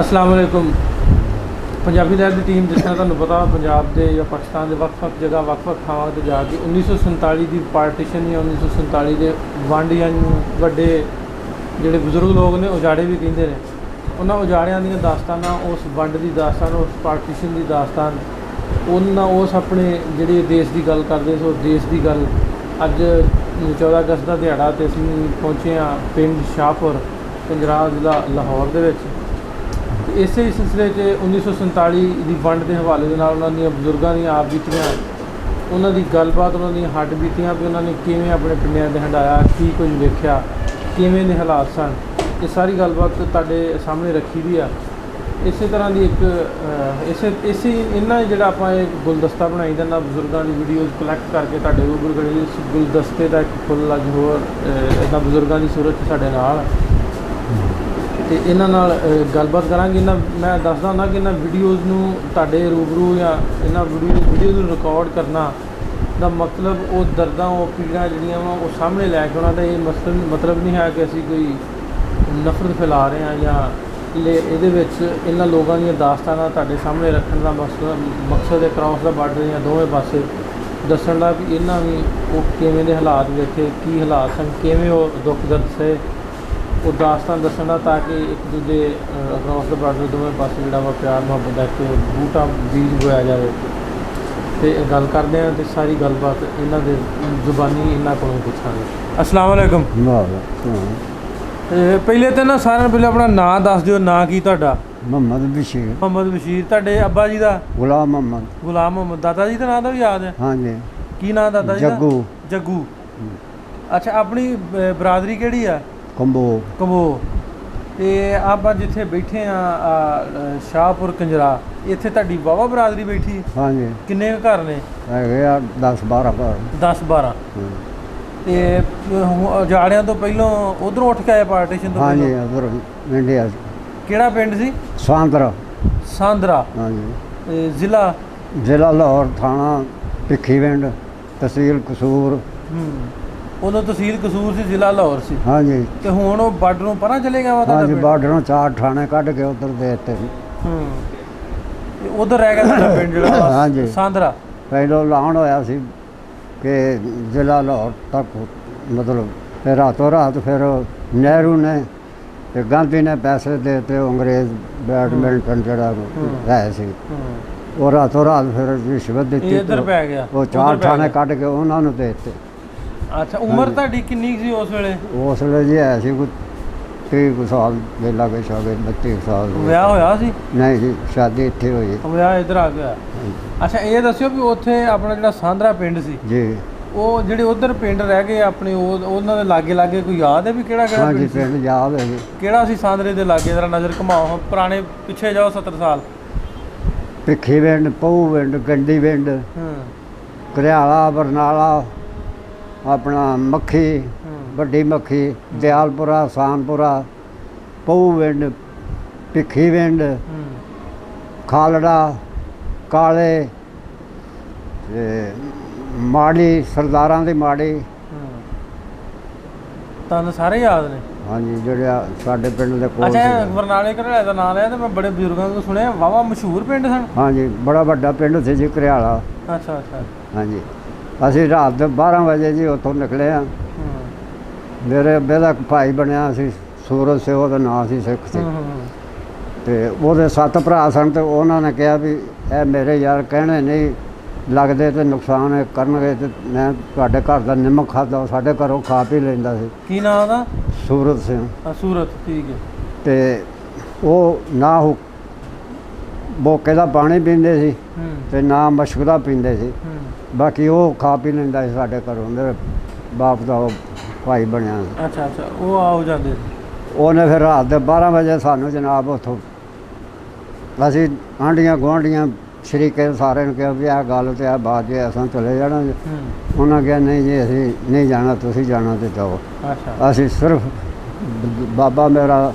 अस्सलाम वालेकुम। पंजाबी लहर की टीम जिस तरह तुहानूं पता पंजाब के या पाकिस्तान के ਵੱਖ-ਵੱਖ जगह ਵੱਖ-ਵੱਖ ਥਾਵਾਂ ਤੇ ਜਾ ਕੇ 1947 ਦੀ ਪਾਰਟੀਸ਼ਨ ਜਾਂ 1947 ਦੇ ਵੰਡ ਜਾਂ ਵੱਡੇ ਜਿਹੜੇ ਬਜ਼ੁਰਗ ਲੋਕ ਨੇ ਉਜਾੜੇ ਵੀ ਕਹਿੰਦੇ ਨੇ ਉਹਨਾਂ ਉਜਾੜਿਆਂ ਦੀਆਂ ਦਾਸਤਾਨਾਂ ਉਸ ਵੰਡ ਦੀ ਦਾਸਤਾਨ ਉਸ ਪਾਰਟੀਸ਼ਨ ਦੀ ਦਾਸਤਾਨ ਉਹਨਾਂ ਉਸ ਆਪਣੇ ਜਿਹੜੇ ਦੇਸ਼ ਦੀ ਗੱਲ ਕਰਦੇ ਸੋ ਦੇਸ਼ ਦੀ ਗੱਲ ਅੱਜ 14 ਅਗਸਤ ਦਾ ਦਿਹਾੜਾ ਤੇ ਅਸੀਂ ਪਹੁੰਚੇ ਹਾਂ ਪਿੰਡ ਸ਼ਾਹਪੁਰ पंजाब ਜ਼ਿਲ੍ਹਾ ਲਾਹੌਰ ਦੇ ਵਿੱਚ। ਇਸੇ ਸਿਲਸਿਲੇ 'ਚ 1947 ਦੀ ਵੰਡ ਦੇ ਹਵਾਲੇ ਦੇ ਨਾਲ ਉਹਨਾਂ ਦੀਆਂ ਬਜ਼ੁਰਗਾਂ ਦੀਆਂ ਆਪ ਬੀਤੀਆਂ ਉਹਨਾਂ ਦੀ ਗੱਲਬਾਤ ਉਹਨਾਂ ਦੀਆਂ ਹੱਡ ਬੀਤੀਆਂ ਵੀ ਉਹਨਾਂ ਨੇ ਕਿਵੇਂ ਆਪਣੇ ਪਿੰਡਾਂ ਦੇ ਹੰਡਾਇਆ ਕੀ ਕੁਝ ਵੇਖਿਆ ਕਿਵੇਂ ਦੇ ਹਾਲਾਤ ਸਨ ਇਹ ਸਾਰੀ ਗੱਲਬਾਤ ਤੁਹਾਡੇ ਸਾਹਮਣੇ ਰੱਖੀ ਵੀ ਆ। ਇਸੇ ਤਰ੍ਹਾਂ ਦੀ ਇੱਕ ਇਸੇ ਇਹਨਾਂ ਜਿਹੜਾ ਆਪਾਂ ਇੱਕ ਗੁਲਦਸਤਾ ਬਣਾਈ ਦਾ ਨਾ ਬਜ਼ੁਰਗਾਂ ਦੀ ਵੀਡੀਓਜ਼ ਕਲੈਕਟ ਕਰਕੇ ਤੁਹਾਡੇ ਰੂਬਰੂ ਕਰੀ ਗੁਲਦਸਤੇ ਦਾ ਇੱਕ ਫੁੱਲ ਅੱਜ ਹੋਰ ਇੱਦਾਂ ਬਜ਼ੁਰਗਾਂ ਦੀ ਸੂਰਤ 'ਚ ਸਾਡੇ ਨਾਲ ਤੇ ਇਹਨਾਂ ਨਾਲ ਗੱਲਬਾਤ ਕਰਾਂਗੇ। ਇਹਨਾਂ ਮੈਂ ਦੱਸਦਾ ਹੁੰਦਾ ਕਿ ਇਹਨਾਂ ਵੀਡੀਓਜ਼ ਨੂੰ ਤੁਹਾਡੇ ਰੂਬਰੂ ਜਾਂ ਇਹਨਾਂ ਵੀਡੀਓਜ਼ ਨੂੰ ਰਿਕਾਰਡ ਕਰਨਾ ਦਾ ਮਤਲਬ ਉਹ ਦਰਦਾਂ ਉਹ ਪੀੜਾਂ ਜਿਹੜੀਆਂ ਵਾ ਉਹ ਸਾਹਮਣੇ ਲੈ ਕੇ ਉਹਨਾਂ ਦਾ ਇਹ ਮਤਲਬ ਨਹੀਂ ਹੈ ਕਿ ਅਸੀਂ ਕੋਈ ਨਫ਼ਰਤ ਫੈਲਾ ਰਹੇ ਹਾਂ ਜਾਂ ਇਹਦੇ ਵਿੱਚ ਇਹਨਾਂ ਲੋਕਾਂ ਦੀਆਂ ਦਾਸਤਾਨਾਂ ਤੁਹਾਡੇ ਸਾਹਮਣੇ ਰੱਖਣ ਦਾ ਮਕਸਦ ਹੈ ਕ੍ਰਾਸ ਦਾ ਬਾਰਡਰ ਜਾਂ ਦੋਵੇਂ ਪਾਸੇ ਦੱਸਣ ਦਾ ਵੀ ਇਹਨਾਂ ਵੀ ਉਹ ਕਿਵੇਂ ਦੇ ਹਾਲਾਤ ਵੇਖੇ ਕੀ ਹਾਲਾਤ ਸਨ ਕਿਵੇਂ ਉਹ ਦੁੱਖ ਦਰਦ ਸਹੇ ਉਹ ਦਾਸਤਾਨ ਦੱਸਣ ਦਾ ਤਾਂ ਕਿ ਇੱਕ ਦੂਜੇ ਅਕਰੋਸ ਦਾ ਬਾਰਡਰ ਦੋਵੇਂ ਪਾਸੇ ਜਿਹੜਾ ਵਾ ਪਿਆਰ ਮੁਹੱਬਤ ਦਾ ਇੱਕ ਬੂਟਾ ਬੀਜ ਬੋਇਆ ਜਾਵੇ ਤੇ ਗੱਲ ਕਰਦੇ ਹਾਂ ਤੇ ਸਾਰੀ ਗੱਲਬਾਤ ਇਹਨਾਂ ਦੇ ਜ਼ੁਬਾਨੀ ਇਹਨਾਂ ਕੋਲੋਂ ਪੁੱਛਾਂਗੇ। अस्सलाम वालेकुम। ਪਹਿਲੇ ਤਾਂ ਨਾ ਸਾਰਿਆਂ ਨੂੰ ਪਹਿਲੇ ਆਪਣਾ ਨਾਂ ਦੱਸ ਦਿਓ। ਨਾਂ ਕੀ ਤੁਹਾਡਾ? ਮੁਹੰਮਦ ਬਸ਼ੀਰ। ਮੁਹੰਮਦ ਬਸ਼ੀਰ। ਤੁਹਾਡੇ ਅੱਬਾ ਜੀ ਦਾ? ਗੁਲਾਮ ਮੁਹੰਮਦ। ਗੁਲਾਮ ਮੁਹੰਮਦ। ਦਾਦਾ ਜੀ ਦਾ ਨਾਂ ਤਾਂ ਵੀ ਯਾਦ ਹੈ? ਹਾਂਜੀ। ਕੀ ਨਾਂ ਦਾਦਾ ਜੀ ਦਾ? ਜੱਗੂ। ਜੱਗੂ। ਅੱਛਾ ਆਪਣੀ ਬਰਾਦਰੀ ਕਿਹੜੀ ਆ? ਕੰਬੋ। ਕੰਬੋ। ਤੇ ਆਪਾਂ ਜਿੱਥੇ ਬੈਠੇ ਆ ਸ਼ਾਹਪੁਰ ਕੰਜਰਾ ਇੱਥੇ ਤੁਹਾਡੀ ਵਾਹਵਾ ਬਰਾਦਰੀ ਬੈਠੀ? ਹਾਂਜੀ। ਕਿੰਨੇ ਘਰ ਨੇ? ਹੈਗੇ ਆ 10-12 ਘਰ। 10-12। ਤੇ ਉਜਾੜਿਆਂ ਤੋਂ ਪਹਿਲਾਂ ਉਧਰੋਂ ਉੱਠ ਕੇ ਆਏ ਪਾਰਟੀਸ਼ਨ ਤੋਂ? ਹਾਂਜੀ ਉਧਰ ਇੰਡੀਆ। ਕਿਹੜਾ ਪਿੰਡ ਸੀ? ਸਾਂਦਰਾ। ਸਾਂਦਰਾ। ਹਾਂਜੀ। ਜ਼ਿਲ੍ਹਾ ਲਾਹੌਰ, ਥਾਣਾ ਭਿੱਖੀਵਿੰਡ, ਤਹਿਸੀਲ ਕਸੂਰ। ਉਦੋਂ ਤਹਿਸੀਲ ਕਸੂਰ ਸੀ ਜ਼ਿਲ੍ਹਾ ਲਾਹੌਰ ਸੀ। ਹਾਂਜੀ। ਤੇ ਹੁਣ ਉਹ ਬਾਰਡਰੋਂ ਪਰਾਂ ਚਲੇ ਗਿਆ ਵਾ ਤੁਹਾਡਾ? ਹਾਂਜੀ ਬਾਰਡਰੋਂ 4 ਥਾਣੇ ਕੱਢ ਕੇ ਉਧਰ ਦੇ ਦਿੱਤੇ। ਤੇ ਉਧਰ ਰਹਿ ਗਿਆ ਤੁਹਾਡਾ ਪਿੰਡ ਜਿਹੜਾ? ਹਾਂਜੀ ਸਾਂਦਰਾ। ਪਹਿਲੋਂ ਲਾਉਣ ਹੋਇਆ ਸੀ ਕਿ ਜ਼ਿਲ੍ਹਾ ਲਾਹੌਰ ਤੱਕ ਮਤਲਬ ਫਿਰ ਰਾਤੋਂ ਰਾਤ ਫਿਰ ਨਹਿਰੂ ਨੇ ਤੇ ਗਾਂਧੀ ਨੇ ਪੈਸੇ ਦੇ ਦਿੱਤੇ ਅੰਗਰੇਜ਼ ਬੈਡਮਿੰਟਨ ਜਿਹੜਾ ਹੈ ਸੀ ਉਹ ਰਾਤੋਂ ਰਾਤ ਫਿਰ ਰਿਸ਼ਵਤ ਦਿੱਤੀ ਇੱਧਰ ਪੈ ਗਿਆ ਉਹ 4 ਥਾਣੇ ਕੱਢ ਕੇ ਉਹਨਾਂ ਨੂੰ ਦੇ ਦਿੱਤੇ। ਅੱਛਾ ਉਮਰ ਤੁਹਾਡੀ ਕਿੰਨੀ ਸੀ ਉਸ ਵੇਲੇ? ਉਸ ਵੇਲੇ ਜੀ ਹੈ ਸੀ ਕੋਈ 30 ਸਾਲ ਦੇ ਲਾਗੇ ਛਾਗੇ 32 ਸਾਲ। ਵਿਆਹ ਹੋਇਆ ਸੀ? ਨਹੀਂ ਜੀ ਸ਼ਾਦੀ ਇੱਥੇ ਹੋਈ। ਵਿਆਹ ਇੱਧਰ ਆ ਗਿਆ। ਅੱਛਾ ਇਹ ਦੱਸਿਓ ਵੀ ਉੱਥੇ ਆਪਣਾ ਜਿਹੜਾ ਸਾਂਦਰਾ ਪਿੰਡ ਸੀ ਜੀ ਉਹ ਜਿਹੜੇ ਉਧਰ ਪਿੰਡ ਰਹਿ ਗਏ ਆਪਣੇ ਉਹਨਾਂ ਦੇ ਲਾਗੇ ਕੋਈ ਯਾਦ ਹੈ ਵੀ ਕਿਹੜਾ ਹਾਂਜੀ ਪਿੰਡ ਯਾਦ ਹੈ ਜੀ। ਕਿਹੜਾ ਸੀ ਸਾਂਦਰੇ ਦੇ ਲਾਗੇ? ਜਰਾ ਨਜ਼ਰ ਘੁਮਾਓ ਪੁਰਾਣੇ ਪਿੱਛੇ ਜਾਓ 70 ਸਾਲ। ਭਿੱਖੀਵਿੰਡ, ਪਹੂਵਿੰਡ, ਗੰਡੀਵਿੰਡ, ਘਰਿਆਲਾ, ਬਰਨਾਲਾ, ਆਪਣਾ ਮੱਖੀ, ਵੱਡੀ ਮੱਖੀ, ਦਿਆਲਪੁਰਾ, ਸਾਨਪੁਰਾ, ਪਹੂਵਿੰਡ, ਭਿੱਖੀਵਿੰਡ, ਖਾਲੜਾ, ਕਾਲੇ ਤੇ ਮਾੜੀ, ਸਰਦਾਰਾਂ ਦੀ ਮਾੜੀ। ਤੁਹਾਨੂੰ ਸਾਰੇ ਯਾਦ ਨੇ? ਹਾਂਜੀ ਜਿਹੜੇ ਸਾਡੇ ਪਿੰਡ ਦੇ ਕੋਲ। ਅੱਛਾ ਬਰਨਾਲੇ ਘਰਿਆਲੇ ਦਾ ਨਾਂ ਲਿਆ ਤੇ ਮੈਂ ਬੜੇ ਬਜ਼ੁਰਗਾਂ ਤੋਂ ਸੁਣਿਆ ਵਾਹਵਾ ਮਸ਼ਹੂਰ ਪਿੰਡ ਸਨ। ਹਾਂਜੀ ਬੜਾ ਵੱਡਾ ਪਿੰਡ ਸੀ ਜੀ ਘਰਿਆਲਾ। ਅੱਛਾ ਅੱਛਾ। ਹਾਂਜੀ ਅਸੀਂ ਰਾਤ ਦੇ 12 ਵਜੇ ਜੀ ਉੱਥੋਂ ਨਿਕਲੇ ਹਾਂ। ਮੇਰੇ ਅੱਬੇ ਦਾ ਭਾਈ ਬਣਿਆ ਸੀ ਸੂਰਜ ਸਿੰਘ, ਉਹਦਾ ਨਾਂ ਸੀ, ਸਿੱਖ ਸੀ ਤੇ ਉਹਦੇ 7 ਭਰਾ ਸਨ ਤੇ ਉਹਨਾਂ ਨੇ ਕਿਹਾ ਵੀ ਇਹ ਮੇਰੇ ਯਾਰ ਕਹਿਣੇ ਨਹੀਂ ਲੱਗਦੇ ਤੇ ਨੁਕਸਾਨ ਕਰਨਗੇ ਤੇ ਮੈਂ ਤੁਹਾਡੇ ਘਰ ਦਾ ਨਿੰਮਕ ਖਾਧਾ ਸਾਡੇ ਘਰੋਂ ਖਾ ਪੀ ਲੈਂਦਾ ਸੀ। ਕੀ ਨਾਂ ਉਹਦਾ? ਸੂਰਤ ਸਿੰਘ। ਸੂਰਤ। ਠੀਕ ਹੈ। ਤੇ ਉਹ ਨਾ ਬੋਕੇ ਦਾ ਪਾਣੀ ਪੀਂਦੇ ਸੀ ਤੇ ਨਾ ਮਸ਼ਕ ਦਾ ਪੀਂਦੇ ਸੀ। ਬਾਕੀ ਉਹ ਖਾ ਪੀ ਲੈਂਦਾ ਸੀ ਸਾਡੇ ਘਰੋਂ। ਮੇਰੇ ਬਾਪ ਦਾ ਉਹ ਭਾਈ ਬਣਿਆ। ਅੱਛਾ ਅੱਛਾ ਉਹ ਆਉ ਜਾਂਦੇ ਸੀ। ਉਹਨੇ ਫਿਰ ਰਾਤ ਦੇ 12 ਵਜੇ ਸਾਨੂੰ ਜਨਾਬ ਉੱਥੋਂ ਅਸੀਂ ਆਂਢੀਆਂ ਗੁਆਂਢੀਆਂ ਸ਼ਰੀਕੇ ਸਾਰਿਆਂ ਨੂੰ ਕਿਹਾ ਵੀ ਆਹ ਗੱਲ ਤੇ ਆਹ ਬਾਤ ਜੇ ਅਸਾਂ ਚਲੇ ਜਾਣਾ। ਉਹਨਾਂ ਕਿਹਾ ਨਹੀਂ ਜੀ ਅਸੀਂ ਨਹੀਂ ਜਾਣਾ, ਤੁਸੀਂ ਜਾਣਾ ਤੇ ਜਾਓ। ਅਸੀਂ ਸਿਰਫ ਬਾਬਾ ਮੇਰਾ,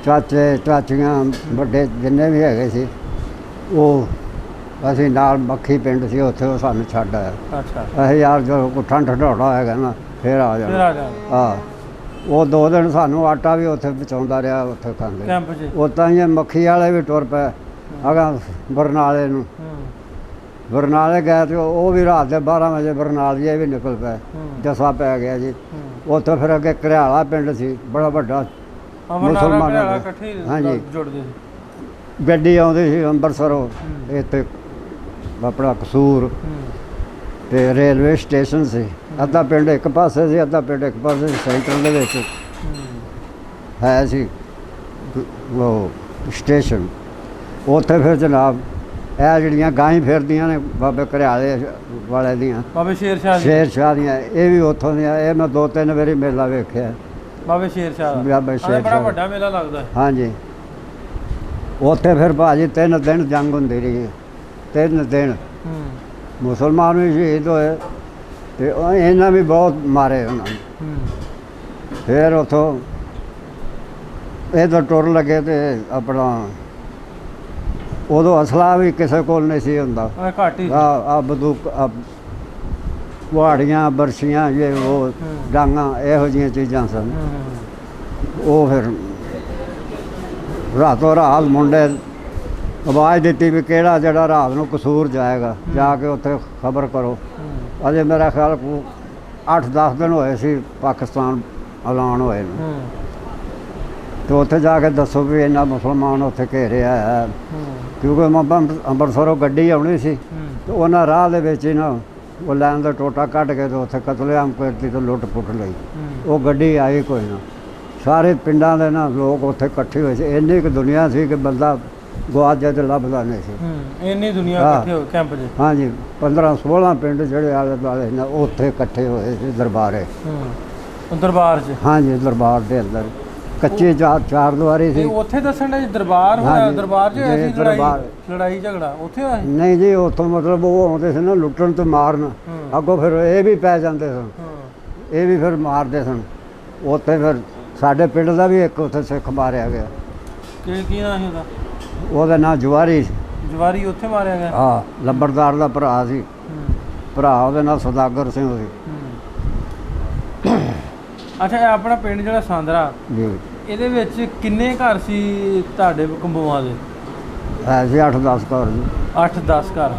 ਚਾਚੇ ਚਾਚੀਆਂ ਵੱਡੇ ਜਿੰਨੇ ਵੀ ਹੈਗੇ ਸੀ ਉਹ ਅਸੀਂ ਨਾਲ ਮੱਖੀ ਪਿੰਡ ਸੀ ਉੱਥੇ ਉਹ ਸਾਨੂੰ ਛੱਡ ਆਇਆ। ਅਸੀਂ ਯਾਰ ਜਦੋਂ ਕੋਈ ਠੰਡ ਢੋੜਾ ਹੈਗਾ ਨਾ ਫਿਰ ਆ ਜਾਣਾ। ਹਾਂ ਉਹ 2 ਦਿਨ ਸਾਨੂੰ ਆਟਾ ਵੀ ਉੱਥੇ ਪਹੁੰਚਾਉਂਦਾ ਰਿਹਾ, ਉੱਥੇ ਖਾਂਦੇ। ਕੈਂਪ 'ਚ ਉੱਦਾਂ ਹੀ ਇਹ ਮੱਖੀ ਵਾਲੇ ਵੀ ਟੁਰ ਪਏ ਅਗਾਂ ਬਰਨਾਲੇ ਨੂੰ। ਬਰਨਾਲੇ ਗਏ ਤੇ ਉਹ ਵੀ ਰਾਤ ਦੇ 12 ਵਜੇ ਬਰਨਾਲੇ ਵੀ ਨਿਕਲ ਪਏ। ਜੱਸਾ ਪੈ ਗਿਆ ਜੀ। ਉੱਥੇ ਫਿਰ ਅੱਗੇ ਘਰਿਆਲਾ ਪਿੰਡ ਸੀ ਬੜਾ ਵੱਡਾ ਮੁਸਲਮਾਨਾਂ ਦਾ। ਇਕੱਠੇ ਹਾਂਜੀ ਜੁੜਦੇ ਸੀ। ਗੱਡੀ ਆਉਂਦੀ ਸੀ ਅੰਮ੍ਰਿਤਸਰੋਂ ਇੱਥੇ ਆਪਣਾ ਕਸੂਰ ਤੇ ਰੇਲਵੇ ਸਟੇਸ਼ਨ ਸੀ। ਅੱਧਾ ਪਿੰਡ ਇੱਕ ਪਾਸੇ ਸੀ, ਅੱਧਾ ਪਿੰਡ ਇੱਕ ਪਾਸੇ ਸੀ। ਸੈਂਟਰ ਦੇ ਵਿੱਚ ਹੈ ਸੀ ਉਹ ਸਟੇਸ਼ਨ। ਉੱਥੇ ਫਿਰ ਜਨਾਬ ਇਹ ਜਿਹੜੀਆਂ ਗਾਂ ਫਿਰਦੀਆਂ ਨੇ ਬਾਬੇ ਘਰਿਆਲੇ ਵਾਲੇ ਦੀਆਂ, ਬਾਬੇ ਸ਼ੇਰ ਸ਼ਾਹ ਦੀਆਂ, ਇਹ ਵੀ ਉੱਥੋਂ ਦੀਆਂ। ਇਹ ਮੈਂ 2-3 ਵਾਰੀ ਮੇਲਾ ਵੇਖਿਆ ਬਾਬੇ ਸ਼ੇਰ ਸ਼ਾਹ ਦਾ। ਬਾਬੇ ਸ਼ੇਰ ਬੜਾ ਵੱਡਾ ਮੇਲਾ ਲੱਗਦਾ। ਹਾਂਜੀ। ਉੱਥੇ ਫਿਰ ਭਾਜੀ 3 ਦਿਨ ਜੰਗ ਹੁੰਦੀ ਰਹੀ। 3 ਦਿਨ ਮੁਸਲਮਾਨ ਵੀ ਸ਼ਹੀਦ ਹੋਏ ਤੇ ਇਹਨਾਂ ਵੀ ਬਹੁਤ ਮਾਰੇ ਉਹਨਾਂ ਨੂੰ। ਫਿਰ ਉੱਥੋਂ ਇੱਧਰ ਟੁਰ ਲੱਗੇ ਤੇ ਆਪਣਾ ਉਦੋਂ ਅਸਲਾ ਵੀ ਕਿਸੇ ਕੋਲ ਨਹੀਂ ਸੀ ਹੁੰਦਾ। ਘੱਟ ਹੀ ਆ ਬੰਦੂਕ ਵਾੜੀਆਂ ਬਰਸ਼ੀਆਂ ਇਹ ਉਹ ਡਾਂਗਾਂ ਇਹੋ ਜਿਹੀਆਂ ਚੀਜ਼ਾਂ ਸਨ। ਉਹ ਫਿਰ ਰਾਤੋਂ ਰਾਤ ਮੁੰਡੇ ਆਵਾਜ਼ ਦਿੱਤੀ ਵੀ ਕਿਹੜਾ ਜਿਹੜਾ ਰਾਤ ਨੂੰ ਕਸੂਰ ਜਾਏਗਾ, ਜਾ ਕੇ ਉੱਥੇ ਖਬਰ ਕਰੋ। ਅਜੇ ਮੇਰਾ ਖਿਆਲ 8-10 ਦਿਨ ਹੋਏ ਸੀ ਪਾਕਿਸਤਾਨ ਐਲਾਨ ਹੋਏ ਨੂੰ। ਤੇ ਉੱਥੇ ਜਾ ਕੇ ਦੱਸੋ ਵੀ ਇੰਨਾ ਮੁਸਲਮਾਨ ਉੱਥੇ ਘੇਰਿਆ ਹੈ। ਕਿਉਂਕਿ ਅੰਮ੍ਰਿਤਸਰੋਂ ਗੱਡੀ ਆਉਣੀ ਸੀ ਤੇ ਉਹਨਾਂ ਰਾਹ ਦੇ ਵਿੱਚ ਹੀ ਨਾ ਉਹ ਲੈਣ ਦਾ ਟੋਟਾ ਕੱਢ ਕੇ ਤੇ ਉੱਥੇ ਕਤਲੇਆਮ ਕਰਤੀ ਤੇ ਲੁੱਟ ਪੁੱਟ ਲਈ। ਉਹ ਗੱਡੀ ਆਈ ਕੋਈ ਨਾ। ਸਾਰੇ ਪਿੰਡਾਂ ਦੇ ਨਾ ਲੋਕ ਉੱਥੇ ਇਕੱਠੇ ਹੋਏ ਸੀ। ਇੰਨੀ ਕੁ ਦੁਨੀਆ ਸੀ ਕਿ ਬੰਦਾ ਗੁਆਚਿਆ ਤੇ ਲੱਭਦਾ ਨਹੀਂ ਸੀ। ਇੰਨੀ ਦੁਨੀਆ ਇਕੱਠੇ ਹੋਏ ਕੈਂਪ 'ਚ। ਹਾਂਜੀ 15-16 ਪਿੰਡ ਜਿਹੜੇ ਆਲੇ ਦੁਆਲੇ ਨੇ ਉੱਥੇ ਇਕੱਠੇ ਹੋਏ ਸੀ ਦਰਬਾਰੇ। ਦਰਬਾਰ 'ਚ। ਹਾਂਜੀ ਦਰਬਾਰ ਦੇ ਅੰਦਰ ਕੱਚੀ ਚਾਰ ਦੀਵਾਰੀ ਸੀ। ਉੱਥੇ ਦੱਸਣ ਦੇ ਦਰਬਾਰ ਹੋਇਆ। ਦਰਬਾਰ 'ਚ ਲੜਾਈ ਝਗੜਾ ਉੱਥੇ ਹੋਇਆ? ਨਹੀਂ ਜੀ, ਉੱਥੋਂ ਮਤਲਬ ਉਹ ਆਉਂਦੇ ਸੀ ਨਾ ਲੁੱਟਣ ਤੇ ਮਾਰਨ। ਅੱਗੋਂ ਫਿਰ ਇਹ ਵੀ ਪੈ ਜਾਂਦੇ ਸਨ, ਇਹ ਵੀ ਫਿਰ ਮਾਰਦੇ ਸਨ। ਉੱਥੇ ਫਿਰ ਸਾਡੇ ਪਿੰਡ ਦਾ ਵੀ ਇੱਕ ਉੱਥੇ ਸਿੱਖ ਮਾਰਿਆ ਗਿਆ। ਕੀ ਨਾਂ ਸੀ ਉਹਦਾ? ਉਹਦਾ ਨਾਂ ਜਵਾਰੀ। ਜਵਾਰੀ ਉੱਥੇ ਮਾਰਿਆ ਗਿਆ? ਹਾਂ, ਲੰਬੜਦਾਰ ਦਾ ਭਰਾ ਸੀ। ਭਰਾ ਉਹਦੇ ਨਾਲ ਸੌਦਾਗਰ ਸਿੰਘ ਸੀ। ਅੱਛਾ, ਇਹ ਆਪਣਾ ਪਿੰਡ ਜਿਹੜਾ ਸਾਂਦਰਾ ਜੀ, ਇਹਦੇ ਵਿੱਚ ਕਿੰਨੇ ਘਰ ਸੀ ਤੁਹਾਡੇ ਕੰਬੋਆਂ ਦੇ? ਹੈ ਸੀ 8-10 ਘਰ ਜੀ। 8-10 ਘਰ।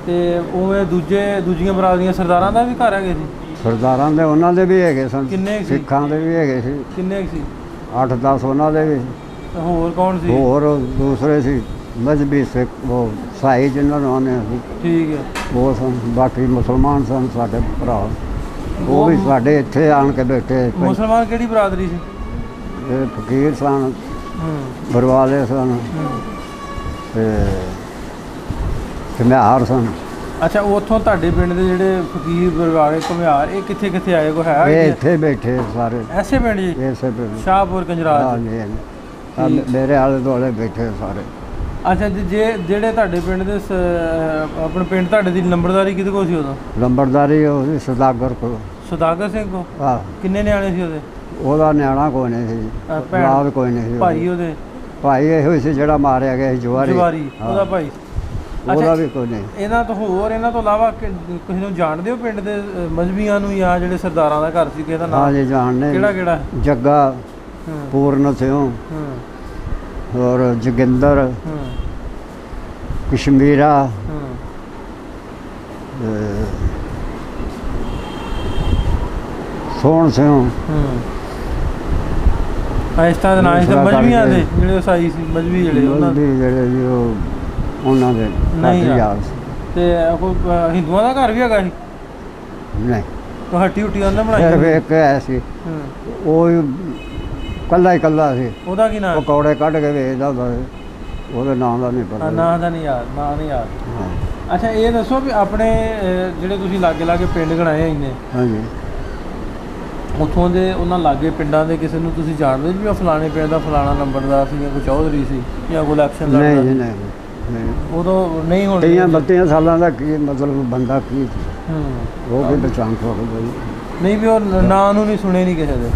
ਤੇ ਉਵੇਂ ਦੂਜੀਆਂ ਬਰਾਦਰੀਆਂ ਸਰਦਾਰਾਂ ਦਾ ਵੀ ਘਰ ਹੈਗੇ ਸੀ? ਸਰਦਾਰਾਂ ਦੇ ਉਹਨਾਂ ਦੇ ਵੀ ਹੈਗੇ ਸਨ। ਕਿੰਨੇ ਸੀ? ਸਿੱਖਾਂ ਦੇ ਵੀ ਹੈਗੇ ਸੀ। ਕਿੰਨੇ ਸੀ? 8-10 ਉਹਨਾਂ ਦੇ ਵੀ। ਹੋਰ ਕੌਣ ਸੀ? ਹੋਰ ਦੂਸਰੇ ਸੀ ਮਜ਼ਹਬੀ ਸਿੱਖ, ਉਹ ਸਾਈ ਜਿਹਨਾਂ ਨੂੰ ਆਉਂਦੇ ਸੀ। ਠੀਕ ਹੈ। ਉਹ ਸਨ। ਬਾਕੀ ਮੁਸਲਮਾਨ ਸਨ ਸਾਡੇ ਭਰਾ। ਉਹ ਵੀ ਸਾਡੇ ਇੱਥੇ ਆਣ ਕੇ ਬੈਠੇ। ਮੁਸਲਮਾਨ ਕਿਹੜੀ ਬਰਾਦਰੀ ਸੀ? ਇਹ ਫਕੀਰ ਸਨ, ਬਰਵਾਲੇ ਸਨ ਤੇ ਘੁਮਿਆਰ ਸਨ। ਅੱਛਾ, ਉੱਥੋਂ ਤੁਹਾਡੇ ਪਿੰਡ ਦੇ ਜਿਹੜੇ ਫਕੀਰ ਬਰਵਾਲੇ ਘੁਮਿਆਰ ਇਹ ਕਿੱਥੇ ਕਿੱਥੇ ਆਏ? ਕੋਈ ਹੈ ਇਹ ਇੱਥੇ ਬੈਠੇ ਸਾਰੇ। ਐਸੇ ਪਿੰਡ ਜੀ? ਇਸੇ ਪਿੰਡ ਸ਼ਾਹਪੁਰ ਕੰਜਰਾਜ। ਹਾਂਜੀ, ਮੇਰੇ ਆਲੇ ਦੁਆਲੇ ਬੈਠੇ ਸਾਰੇ। ਅੱਛਾ, ਜਿਹੜੇ ਤੁਹਾਡੇ ਪਿੰਡ ਦੇ ਆਪਣੇ ਪਿੰਡ ਤੁਹਾਡੇ ਦੀ ਨੰਬਰਦਾਰੀ ਕਿਹਦੇ ਕੋਲ ਸੀ ਉਦੋਂ? ਨੰਬਰਦਾਰੀ ਉਹ ਸੀ ਸੌਦਾਗਰ ਕੋਲ। ਸੌਦਾਗਰ ਸਿੰਘ ਕੋਲ? ਹਾਂ। ਕਿੰਨੇ ਨਿਆਣੇ ਸੀ ਉਹਦੇ? ਉਹਦਾ ਨਿਆਣਾ ਕੋਈ ਨਹੀਂ ਸੀ, ਭਰਾ ਕੋਈ ਨਹੀਂ ਸੀ। ਭਾਈ ਉਹਦੇ? ਭਾਈ ਇਹੋ ਹੀ ਸੀ ਜਿਹੜਾ ਮਾਰਿਆ ਗਿਆ ਸੀ ਜਵਾਰੀ। ਉਹਦਾ ਭਾਈ? ਉਹਦਾ ਵੀ ਕੋਈ ਨਹੀਂ। ਇਹਨਾਂ ਤੋਂ ਇਲਾਵਾ ਕਿਸੇ ਨੂੰ ਜਾਣਦੇ ਹੋ ਪਿੰਡ ਦੇ ਮਜ਼੍ਹਬੀਆਂ ਨੂੰ ਜਾਂ ਜਿਹੜੇ ਸਰਦਾਰਾਂ ਦਾ ਘਰ ਸੀ ਕਿਸੇ ਦਾ ਨਾਮ? ਹਾਂ ਜੀ, ਜਾਣਦੇ। ਕਿਹੜਾ? ਜੱਗਾ, ਪੂਰਨ ਸਿੰਘ, ਔਰ ਜੋਗਿੰਦਰ, ਕਸ਼ਮੀਰਾ, ਸੋਹਣ ਸਿੰਘ। ਇਸ ਤਰ੍ਹਾਂ ਦੇ ਨਾਂ ਸੀ ਮਜ਼੍ਹਬੀਆਂ ਦੇ ਜਿਹੜੇ ਸਾਈ ਸੀ। ਮਜ਼੍ਹਬੀ ਜਿਹੜੇ ਉਹਨਾਂ ਦੇ ਨਹੀਂ ਯਾਰ। ਤੇ ਕੋਈ ਹਿੰਦੂਆਂ ਦਾ ਘਰ ਵੀ ਹੈਗਾ ਸੀ? ਨਹੀਂ, ਹੱਟੀ ਹੁੱਟੀ ਉਹਨਾਂ ਬਣਾਈ? ਸਿਰਫ ਇੱਕ ਹੈ ਸੀ, ਉਹ ਕੱਲਾ ਸੀ। ਉਹਦਾ ਕੀ ਨਾਮ? ਪਕੌੜੇ ਕੱਢ ਕੇ ਵੇਚਦਾ ਹੁੰਦਾ ਸੀ। ਉਹਦੇ ਨਾਂ ਦਾ ਨਹੀਂ ਪਤਾ। ਨਾਂ ਦਾ ਨਹੀਂ ਯਾਦ। ਅੱਛਾ, ਇਹ ਦੱਸੋ ਵੀ ਆਪਣੇ ਜਿਹੜੇ ਤੁਸੀਂ ਲਾਗੇ ਪਿੰਡ ਗਣਾਏ ਇੰਨੇ, ਹਾਂਜੀ, ਉੱਥੋਂ ਦੇ ਉਹਨਾਂ ਲਾਗੇ ਪਿੰਡਾਂ ਦੇ ਕਿਸੇ ਨੂੰ ਤੁਸੀਂ ਜਾਣਦੇ ਵੀ ਉਹ ਫਲਾਣੇ ਪਿੰਡ ਦਾ ਫਲਾਣਾ ਨੰਬਰਦਾਰ ਸੀ ਜਾਂ ਕੋਈ ਚੌਧਰੀ ਸੀ ਜਾਂ ਕੋਈ ਇਲੈਕਸ਼ਨ ਲੜਦਾ? ਨਹੀਂ। ਉਦੋਂ ਨਹੀਂ ਹੁਣ 30-32 ਸਾਲਾਂ ਦਾ ਕੀ ਮਤਲਬ ਬੰਦਾ ਕੀ ਸੀ? ਉਹ ਵੀ ਪਛਾਣ ਸਕਦਾ ਨਹੀਂ ਵੀ ਉਹ ਨਾਂ ਨੂੰ ਨਹੀਂ ਸੁਣੇ ਨਹੀਂ ਕਿਸੇ ਦੇ?